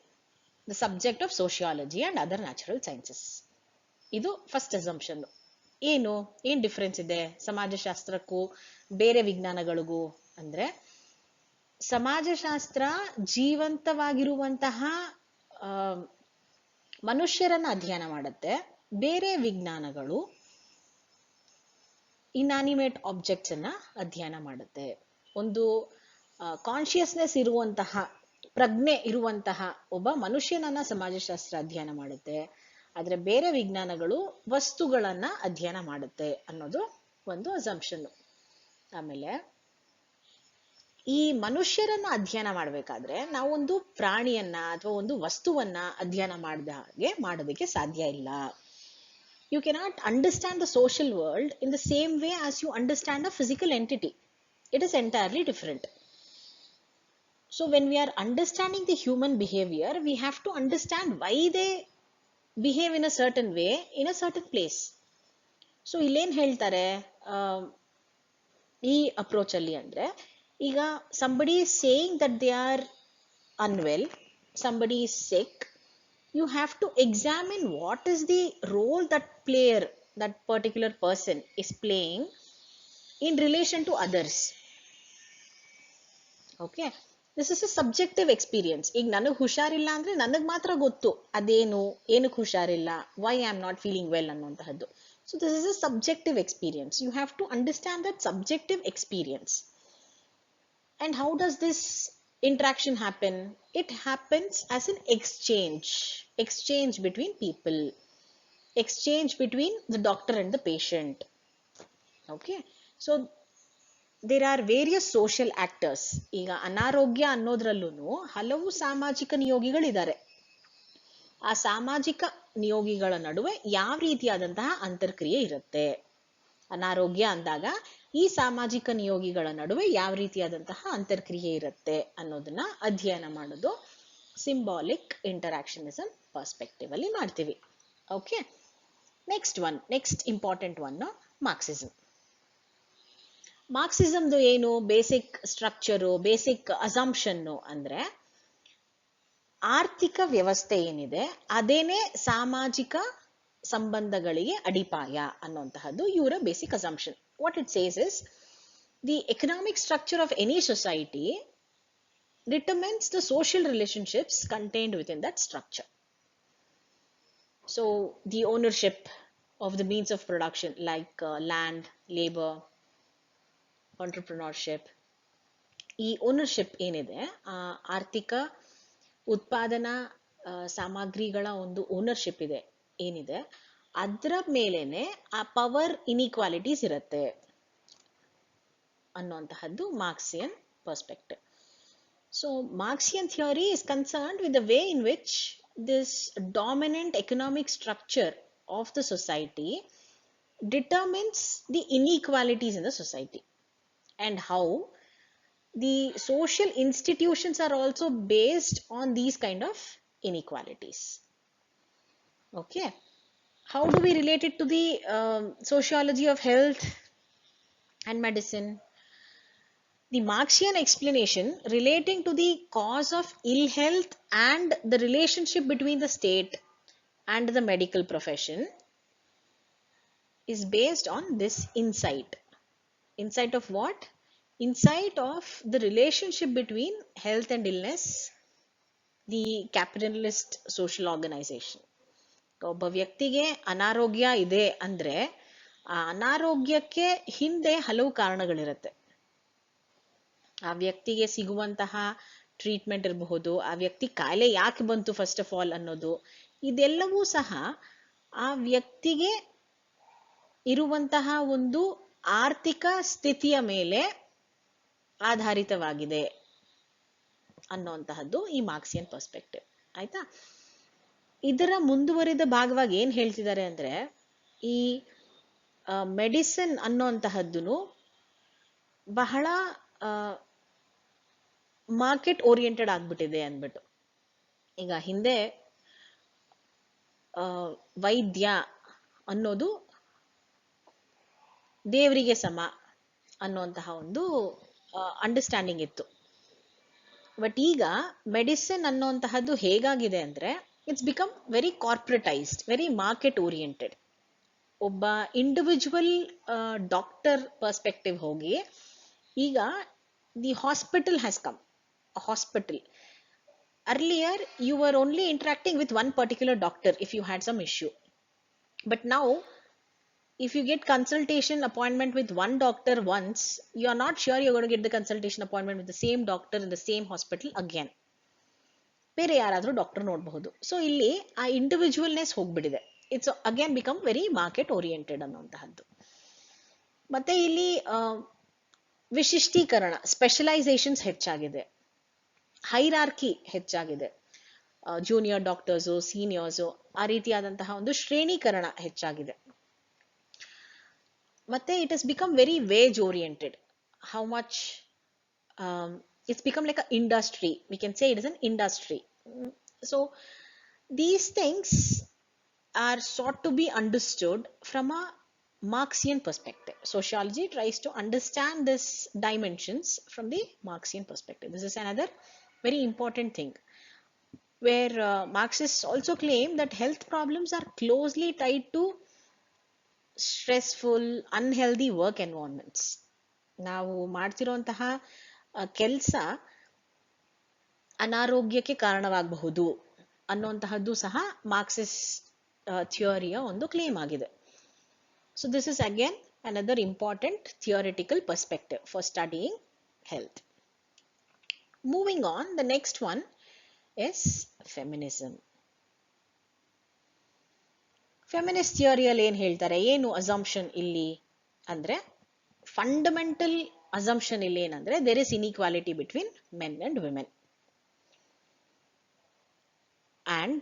the subject of sociology and other natural sciences. ಇದು ಫಸ್ಟ್ ಅಸಂಪ್ಷನ್. ಏನ್ ಡಿಫರೆನ್ಸ್ ಇದೆ ಸಮಾಜಶಾಸ್ತ್ರಕ್ಕೂ ಬೇರೆ ವಿಜ್ಞಾನಗಳಿಗೂ ಅಂದ್ರೆ, ಸಮಾಜಶಾಸ್ತ್ರ ಜೀವಂತವಾಗಿರುವಂತಹ ಮನುಷ್ಯರನ್ನ ಅಧ್ಯಯನ ಮಾಡುತ್ತೆ. ಬೇರೆ ವಿಜ್ಞಾನಗಳು ಇನ್ಯಾನಿಮೇಟ್ ಆಬ್ಜೆಕ್ಟ್ಸ್ ಅನ್ನ ಅಧ್ಯಯನ ಮಾಡುತ್ತೆ. ಒಂದು ಕಾನ್ಶಿಯಸ್ನೆಸ್ ಇರುವಂತಹ, ಪ್ರಜ್ಞೆ ಇರುವಂತಹ ಒಬ್ಬ ಮನುಷ್ಯನನ್ನ ಸಮಾಜಶಾಸ್ತ್ರ ಅಧ್ಯಯನ ಮಾಡುತ್ತೆ. ಆದ್ರೆ ಬೇರೆ ವಿಜ್ಞಾನಗಳು ವಸ್ತುಗಳನ್ನ ಅಧ್ಯಯನ ಮಾಡುತ್ತೆ ಅನ್ನೋದು ಒಂದು ಅಸಂಪ್ಷನ್. ಆಮೇಲೆ ಈ ಮನುಷ್ಯರನ್ನ ಅಧ್ಯಯನ ಮಾಡಬೇಕಾದ್ರೆ ನಾವೊಂದು ಪ್ರಾಣಿಯನ್ನ ಅಥವಾ ಒಂದು ವಸ್ತುವನ್ನ ಅಧ್ಯಯನ ಮಾಡಿದ ಹಾಗೆ ಮಾಡೋದಕ್ಕೆ ಸಾಧ್ಯ ಇಲ್ಲ. You cannot understand the social world in the same way as you understand a physical entity. It is entirely different. So when we are understanding the human behavior, we have to understand why they behave in a certain way in a certain place. So ಇಲ್ಲೇನ್ ಹೇಳ್ತಾರೆ ಈ approach ಅಲ್ಲಿ ಅಂದ್ರೆ, ಈಗ somebody is saying that they are unwell, somebody is sick, you have to examine what is the role that particular person is playing in relation to others. Okay, this is a subjective experience. ಈಗ ನನಗೆ ಹುಷಾರಿಲ್ಲ ಅಂದ್ರೆ ನನಗೆ ಮಾತ್ರ ಗೊತ್ತು ಅದೇನು, ಏನಕ್ಕೆ ಹುಷಾರಿಲ್ಲ, why I am not feeling well ಅನ್ನುವಂತಹದ್ದು. So this is a subjective experience. You have to understand that subjective experience. And how does this interaction happen? It happens as an exchange between people, exchange between the doctor and the patient. Okay, so there are various social actors. ಈಗ ಅನಾರೋಗ್ಯ ಅನ್ನೋದ್ರಲ್ಲೂ ಹಲವು ಸಾಮಾಜಿಕ ನಿಯೋಗಿಗಳಿದ್ದಾರೆ. ಆ ಸಾಮಾಜಿಕ ನಿಯೋಗಿಗಳ ನಡುವೆ ಯಾವ ರೀತಿಯಾದಂತಹ ಅಂತರ್ಕ್ರಿಯೆ ಇರುತ್ತೆ, ಅನಾರೋಗ್ಯ ಅಂದಾಗ ಈ ಸಾಮಾಜಿಕ ನಿಯೋಗಿಗಳ ನಡುವೆ ಯಾವ ರೀತಿಯಾದಂತಹ ಅಂತರ್ಕ್ರಿಯೆ ಇರುತ್ತೆ ಅನ್ನೋದನ್ನ ಅಧ್ಯಯನ ಮಾಡೋದು ಸಿಂಬಾಲಿಕ್ ಇಂಟರಾಕ್ಷನಿಸಮ್ ಪರ್ಸ್ಪೆಕ್ಟಿವ್ ಅಲ್ಲಿ ಮಾಡ್ತೀವಿ. Okay, next important one Marxism. ಮಾರ್ಕ್ಸಿಸಮ್ದು ಏನು ಬೇಸಿಕ್ ಸ್ಟ್ರಕ್ಚರು, ಬೇಸಿಕ್ ಅಸಂಪ್ಷನ್ನು ಅಂದ್ರೆ, ಆರ್ಥಿಕ ವ್ಯವಸ್ಥೆ ಏನಿದೆ ಅದೇನೇ ಸಾಮಾಜಿಕ ಸಂಬಂಧಗಳಿಗೆ ಅಡಿಪಾಯ ಅನ್ನುವಂತಹದ್ದು ಇವರ basic assumption. What it says is, the economic structure of any society determines the social relationships contained within that structure. So the ownership of the means of production like land, labor, entrepreneurship, ಈ ownership ಏನಿದೆ, ಆರ್ಥಿಕ ಉತ್ಪಾದನಾ ಸಾಮಗ್ರಿಗಳ ಒಂದು ownership ಇದೆ ಏನಿದೆ, ಅದರ ಮೇಲೇನೆ ಆ ಪವರ್ ಇನ್ಇಕ್ವಾಲಿಟೀಸ್ ಇರುತ್ತೆ ಅನ್ನುವಂತಹದ್ದು Marxian perspective. So Marxian theory is concerned with the way in which this dominant economic structure of the society determines the inequalities in the society and how the social institutions are also based on these kind of inequalities. Okay, how do we relate it to the sociology of health and medicine? The Marxian explanation relating to the cause of ill health and the relationship between the state and the medical profession is based on this insight. Insight of what? Insight of the relationship between health and illness, the capitalist social organization. ಒಬ್ಬ ವ್ಯಕ್ತಿಗೆ ಅನಾರೋಗ್ಯ ಇದೆ ಅಂದ್ರೆ ಆ ಅನಾರೋಗ್ಯಕ್ಕೆ ಹಿಂದೆ ಹಲವು ಕಾರಣಗಳಿರುತ್ತೆ. ಆ ವ್ಯಕ್ತಿಗೆ ಸಿಗುವಂತಹ ಟ್ರೀಟ್ಮೆಂಟ್ ಇರಬಹುದು, ಆ ವ್ಯಕ್ತಿ ಕಾಯಿಲೆ ಯಾಕೆ ಬಂತು ಫಸ್ಟ್ ಆಫ್ ಆಲ್ ಅನ್ನೋದು, ಇದೆಲ್ಲವೂ ಸಹ ಆ ವ್ಯಕ್ತಿಗೆ ಇರುವಂತಹ ಒಂದು ಆರ್ಥಿಕ ಸ್ಥಿತಿಯ ಮೇಲೆ ಆಧಾರಿತವಾಗಿದೆ ಅನ್ನುವಂತಹದ್ದು ಈ ಮಾರ್ಕ್ಸಿಯನ್ ಪರ್ಸ್ಪೆಕ್ಟಿವ್. ಆಯ್ತಾ, ಇದರ ಮುಂದುವರಿದ ಭಾಗವಾಗಿ ಏನ್ ಹೇಳ್ತಿದ್ದಾರೆ ಅಂದ್ರೆ, ಈ ಮೆಡಿಸಿನ್ ಅನ್ನುವಂತಹದ್ದು ಬಹಳ ಮಾರ್ಕೆಟ್ ಓರಿಯೆಂಟೆಡ್ ಆಗ್ಬಿಟ್ಟಿದೆ ಅಂದ್ಬಿಟ್ಟು. ಈಗ ಹಿಂದೆ ವೈದ್ಯ ಅನ್ನೋದು ದೇವರಿಗೆ ಸಮ ಅನ್ನುವಂತಹ ಒಂದು ಅಂಡರ್ಸ್ಟ್ಯಾಂಡಿಂಗ್ ಇತ್ತು. ಬಟ್ ಈಗ ಮೆಡಿಸಿನ್ ಅನ್ನುವಂತಹದ್ದು ಹೇಗಾಗಿದೆ ಅಂದ್ರೆ, it's become very corporatised, very market oriented. ಒಬ್ಬ ಇಂಡಿವಿಜುವಲ್ ಡಾಕ್ಟರ್ ಪರ್ಸ್ಪೆಕ್ಟಿವ್ ಹೋಗಿ ಈಗ the hospital has come. Hospital earlier you were only interacting with one particular doctor if you had some issue, but now if you get consultation appointment with one doctor once, you are not sure you're going to get the consultation appointment with the same doctor in the same hospital again. ಬೇರೆ ಯಾರಾದರೂ doctor ನೋಡಬಹುದು. So ಇಲ್ಲಿ ಆ individualness ಹೋಗ್ಬಿಟ್ಟಿದೆ. It's again become very market oriented ಅನ್ನುವಂತಹದ್ದು. ಮತ್ತೆ ಇಲ್ಲಿ ವಿಶಿಷ್ಟೀಕರಣ, ಸ್ಪೆಷಲೈಸೇಷನ್ಸ್ ಹೆಚ್ಚಾಗಿದೆ, ಹೈರಾರ್ಕಿ ಹೆಚ್ಚಾಗಿದೆ. ಜೂನಿಯರ್ ಡಾಕ್ಟರ್ಸು, ಸೀನಿಯರ್ಸು, ಆ ರೀತಿಯಾದಂತಹ ಒಂದು ಶ್ರೇಣೀಕರಣ ಹೆಚ್ಚಾಗಿದೆ. ಮತ್ತೆ it is become very wage oriented. How much it's become like an industry. We can say it is an industry. So these things are sought to be understood from a Marxian perspective. Sociology tries to understand these dimensions from the Marxian perspective. This is another very important thing, where Marxists also claim that health problems are closely tied to stressful, unhealthy work environments. ನಾವು ಮಾಡ್ತಿರುವಂತಹ ಕೆಲಸ ಅನಾರೋಗ್ಯಕ್ಕೆ ಕಾರಣವಾಗಬಹುದು ಅನ್ನುವಂತಹದ್ದು ಸಹ Marxist ಥಿಯರಿಯ ಒಂದು claim ಆಗಿದೆ. So this is again another important theoretical perspective for studying health. Moving on, the next one is feminism. Feminist theory-ಯಲ್ಲಿ ಏನು ಹೇಳ್ತಾರೆ, ಏನು ಅಸಂಪ್ಷನ್ ಇಲ್ಲಿ ಅಂದ್ರೆ, ಫಂಡಮೆಂಟಲ್ assumption ಇಲ್ಲಿ ಏನಂದ್ರೆ, there is inequality between men and women, and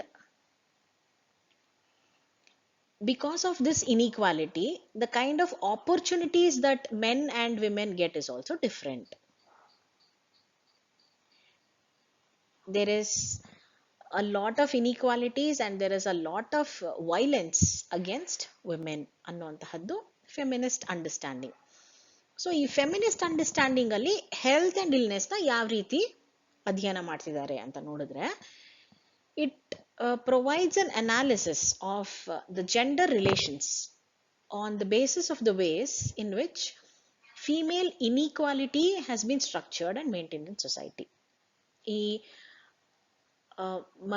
because of this inequality the kind of opportunities that men and women get is also different. There is a lot of inequalities and there is a lot of violence against women ಅನ್ನುವಂತಹದ್ದು feminist understanding. So ಈ feminist understanding ಅಲ್ಲಿ health and illness ನ ಯಾವ ರೀತಿ ಅಧ್ಯಯನ ಮಾಡ್ತಿದ್ದಾರೆ ಅಂತ ನೋಡಿದ್ರೆ, it provides an analysis of the gender relations on the basis of the ways in which female inequality has been structured and maintained in society. ಈ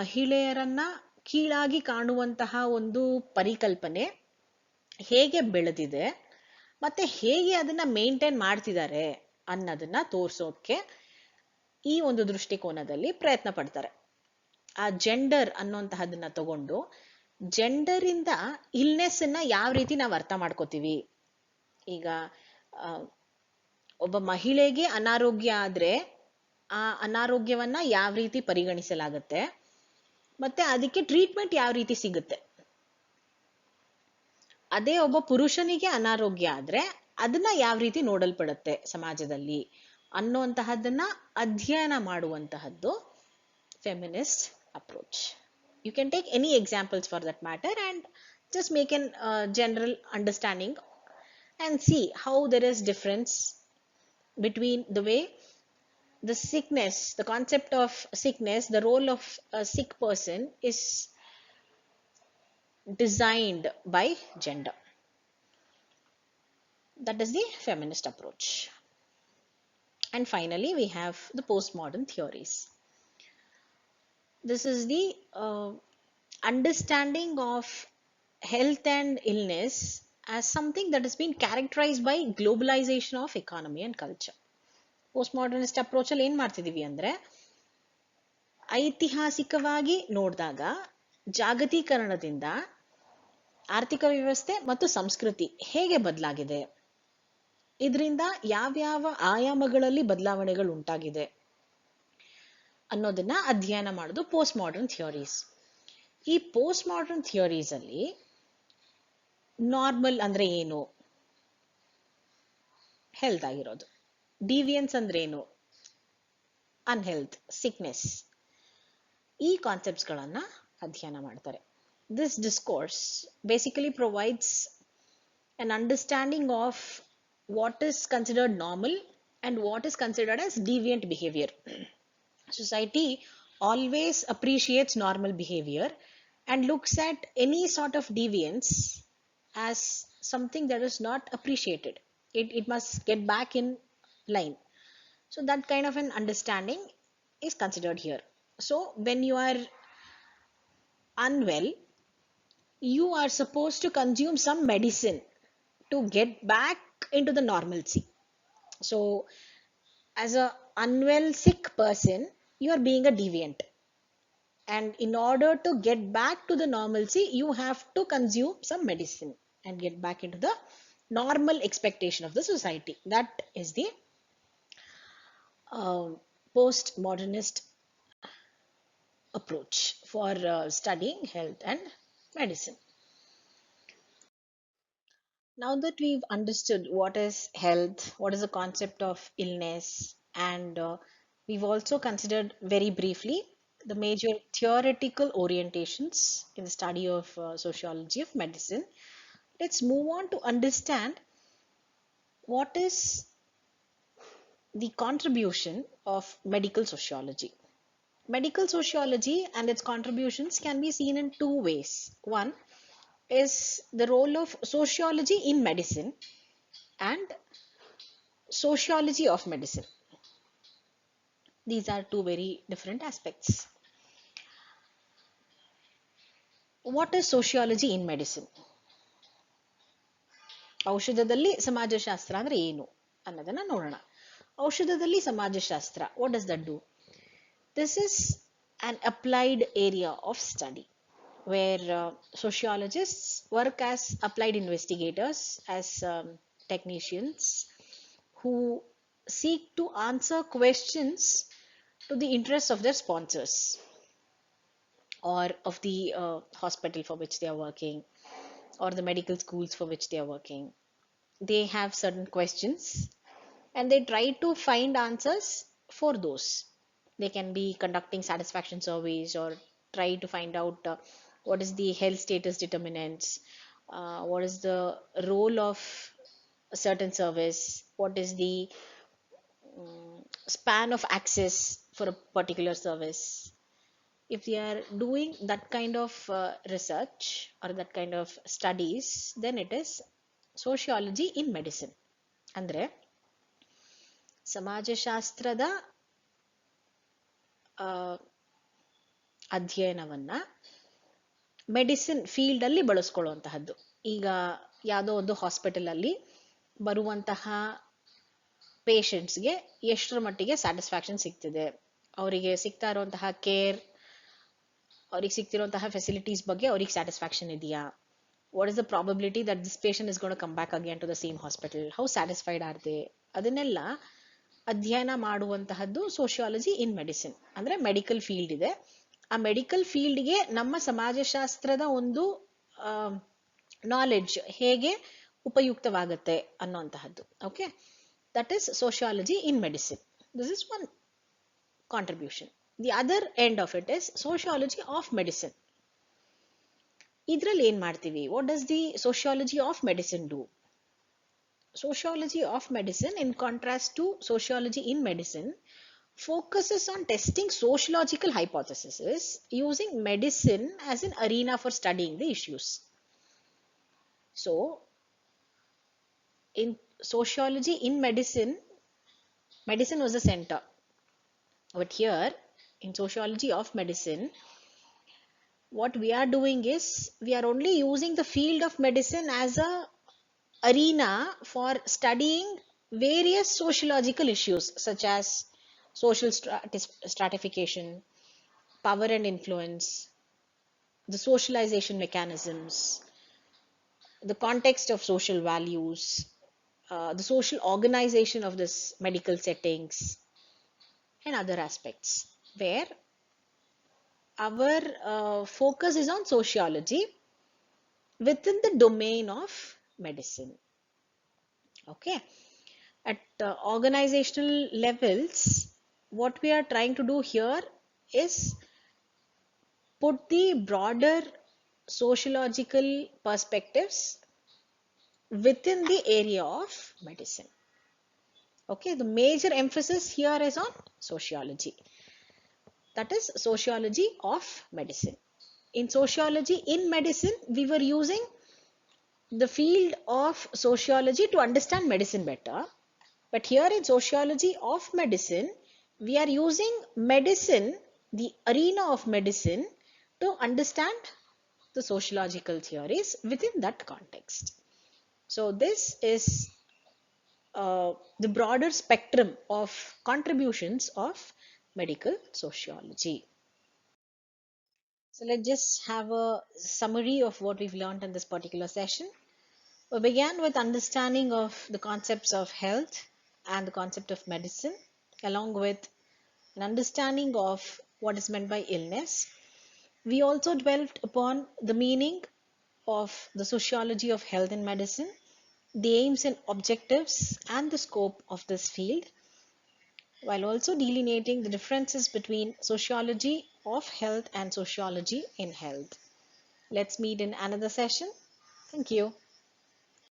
ಮಹಿಳೆಯರನ್ನ ಕೀಳಾಗಿ ಕಾಣುವಂತಹ ಒಂದು ಪರಿಕಲ್ಪನೆ ಹೇಗೆ ಬೆಳೆದಿದೆ ಮತ್ತೆ ಹೇಗೆ ಅದನ್ನ ಮೇಂಟೈನ್ ಮಾಡ್ತಿದ್ದಾರೆ ಅನ್ನೋದನ್ನ ತೋರ್ಸೋಕೆ ಈ ಒಂದು ದೃಷ್ಟಿಕೋನದಲ್ಲಿ ಪ್ರಯತ್ನ ಪಡ್ತಾರೆ. ಆ ಜೆಂಡರ್ ಅನ್ನುವಂತಹದನ್ನ ತಗೊಂಡು ಜೆಂಡರ್ ಇಂದ ಇಲ್ನೆಸ್ ಅನ್ನ ಯಾವ ರೀತಿ ನಾವು ಅರ್ಥ ಮಾಡ್ಕೋತೀವಿ. ಈಗ ಒಬ್ಬ ಮಹಿಳೆಗೆ ಅನಾರೋಗ್ಯ ಆದ್ರೆ ಆ ಅನಾರೋಗ್ಯವನ್ನ ಯಾವ ರೀತಿ ಪರಿಗಣಿಸಲಾಗುತ್ತೆ ಮತ್ತೆ ಅದಕ್ಕೆ ಟ್ರೀಟ್ಮೆಂಟ್ ಯಾವ ರೀತಿ ಸಿಗುತ್ತೆ. ಅದೇ ಒಬ್ಬ ಪುರುಷನಿಗೆ ಅನಾರೋಗ್ಯ ಆದ್ರೆ ಅದನ್ನ ಯಾವ ರೀತಿ ನೋಡಲ್ಪಡುತ್ತೆ ಸಮಾಜದಲ್ಲಿ ಅನ್ನುವಂತಹದನ್ನ ಅಧ್ಯಯನ ಮಾಡುವಂತಹದ್ದು feminist approach. You can take any examples for that matter and just make an general understanding and see how there is difference between the way the sickness, the concept of sickness, the role of a sick person is designed by gender. That is the feminist approach. And finally we have the postmodern theories. This is the understanding of health and illness as something that has been characterized by globalization of economy and culture. Postmodernist approach ಅಲ್ಲಿ ಏನ್ ಮಾಡ್ತಿದೀವಿ ಅಂದ್ರೆ, ಐತಿಹಾಸಿಕವಾಗಿ ನೋಡಿದಾಗ ಜಾಗತೀಕರಣದಿಂದ ಆರ್ಥಿಕ ವ್ಯವಸ್ಥೆ ಮತ್ತು ಸಂಸ್ಕೃತಿ ಹೇಗೆ ಬದಲಾಗಿದೆ, ಇದರಿಂದ ಯಾವ್ಯಾವ ಆಯಾಮಗಳಲ್ಲಿ ಬದಲಾವಣೆಗಳು ಉಂಟಾಗಿದೆ ಅನ್ನೋದನ್ನ ಅಧ್ಯಯನ ಮಾಡೋದು ಪೋಸ್ಟ್ ಮಾಡರ್ನ್ ಥಿಯರೀಸ್. ಈ ಪೋಸ್ಟ್ ಮಾಡರ್ನ್ ಥಿಯರೀಸ್ ಅಲ್ಲಿ ನಾರ್ಮಲ್ ಅಂದ್ರೆ ಏನು, ಹೆಲ್ತ್ ಆಗಿರೋದು, ಡಿವಿಯನ್ಸ್ ಅಂದ್ರೆ ಏನು, ಅನ್ಹೆಲ್ತ್, ಸಿಕ್ನೆಸ್, ಈ ಕಾನ್ಸೆಪ್ಟ್ಸ್ ಗಳನ್ನ ಅಧ್ಯಯನ ಮಾಡ್ತಾರೆ. This discourse basically provides an understanding of what is considered normal and what is considered as deviant behavior. Society always appreciates normal behavior and looks at any sort of deviance as something that is not appreciated. It must get back in line. So that kind of an understanding is considered here. So when you are unwell, you are supposed to consume some medicine to get back into the normalcy. So as a unwell sick person, you are being a deviant, and in order to get back to the normalcy, you have to consume some medicine and get back into the normal expectation of the society. That is the uh, postmodernist approach for studying health and medicine. Now that we've understood what is health, what is the concept of illness, and we've also considered very briefly the major theoretical orientations in the study of sociology of medicine, let's move on to understand what is the contribution of medical sociology. Medical sociology and its contributions can be seen in two ways. One is the role of sociology in medicine and sociology of medicine. These are two very different aspects. What is sociology in medicine? ಔಷಧದಲ್ಲಿ ಸಮಾಜಶಾಸ್ತ್ರ ಅಂದ್ರೆ ಏನು ಅನ್ನೋದನ್ನ ನೋಡೋಣ. ಔಷಧದಲ್ಲಿ ಸಮಾಜಶಾಸ್ತ್ರ, what does that do? This is an applied area of study where sociologists work as applied investigators, as technicians who seek to answer questions to the interests of their sponsors or of the hospital for which they are working or the medical schools for which they are working. They have certain questions and they try to find answers for those. They can be conducting satisfaction surveys or try to find out what is the health status determinants, what is the role of a certain service, what is the span of access for a particular service. If we are doing that kind of research or that kind of studies, then it is sociology in medicine. ಅಂದ್ರೆ ಸಮಾಜಶಾಸ್ತ್ರದ ಅಧ್ಯಯನವನ್ನ medicine field ಅಲ್ಲಿ ಬಳಸ್ಕೊಳ್ಳುವಂತಹದ್ದು. ಈಗ ಯಾವುದೋ ಒಂದು hospital ಅಲ್ಲಿ ಬರುವಂತಹ ಪೇಷಂಟ್ಸ್ಗೆ ಎಷ್ಟರ ಮಟ್ಟಿಗೆ satisfaction ಸಿಗ್ತಿದೆ, ಅವರಿಗೆ ಸಿಗ್ತಾ ಇರುವಂತಹ ಕೇರ್, ಅವ್ರಿಗೆ ಸಿಗ್ತಿರುವಂತಹ ಫೆಸಿಲಿಟೀಸ್ ಬಗ್ಗೆ ಅವ್ರಿಗೆ ಸ್ಯಾಟಿಸ್ಫ್ಯಾಕ್ಷನ್ ಇದೆಯಾ, what is the probability that this patient is going to come back again to the same hospital, how satisfied are they, ಅದನ್ನೆಲ್ಲ ಅಧ್ಯಯನ ಮಾಡುವಂತಹದ್ದು ಸೋಷಿಯಾಲಜಿ ಇನ್ ಮೆಡಿಸಿನ್. ಅಂದ್ರೆ ಮೆಡಿಕಲ್ ಫೀಲ್ಡ್ ಇದೆ, ಆ ಮೆಡಿಕಲ್ ಫೀಲ್ಡ್ಗೆ ನಮ್ಮ ಸಮಾಜಶಾಸ್ತ್ರದ ಒಂದು ನಾಲೆಡ್ಜ್ ಹೇಗೆ ಉಪಯುಕ್ತವಾಗುತ್ತೆ ಅನ್ನೋಂತಹದ್ದು. Okay, that is sociology in medicine. This is one contribution. The other end of it is sociology of medicine. ಇದ್ರಲ್ಲಿ ಏನ್ ಮಾಡ್ತೀವಿ? What does the sociology of medicine do? Sociology of medicine, in contrast to sociology in medicine, focuses on testing sociological hypotheses using medicine as an arena for studying the issues. So, in sociology in medicine, medicine was the center. But here, in sociology of medicine, what we are doing is we are only using the field of medicine as a arena for studying various sociological issues such as social stratification, power and influence, the socialization mechanisms, the context of social values, the social organization of this medical settings, and other aspects where our focus is on sociology within the domain of medicine. Okay, at organizational levels, what we are trying to do here is put the broader sociological perspectives within the area of medicine. Okay, the major emphasis here is on sociology. That is sociology of medicine. In sociology in medicine, we were using the field of sociology to understand medicine better. But here in sociology of medicine, we are using medicine the arena of medicine to understand the sociological theories within that context. So this is the broader spectrum of contributions of medical sociology. So let's just have a summary of what we've learned in this particular session. We began with understanding of the concepts of health and the concept of medicine, along with an understanding of what is meant by illness. We also dwelt upon the meaning of the sociology of health and medicine, the aims and objectives, and the scope of this field, while also delineating the differences between sociology of health and sociology in health. Let's meet in another session. Thank you.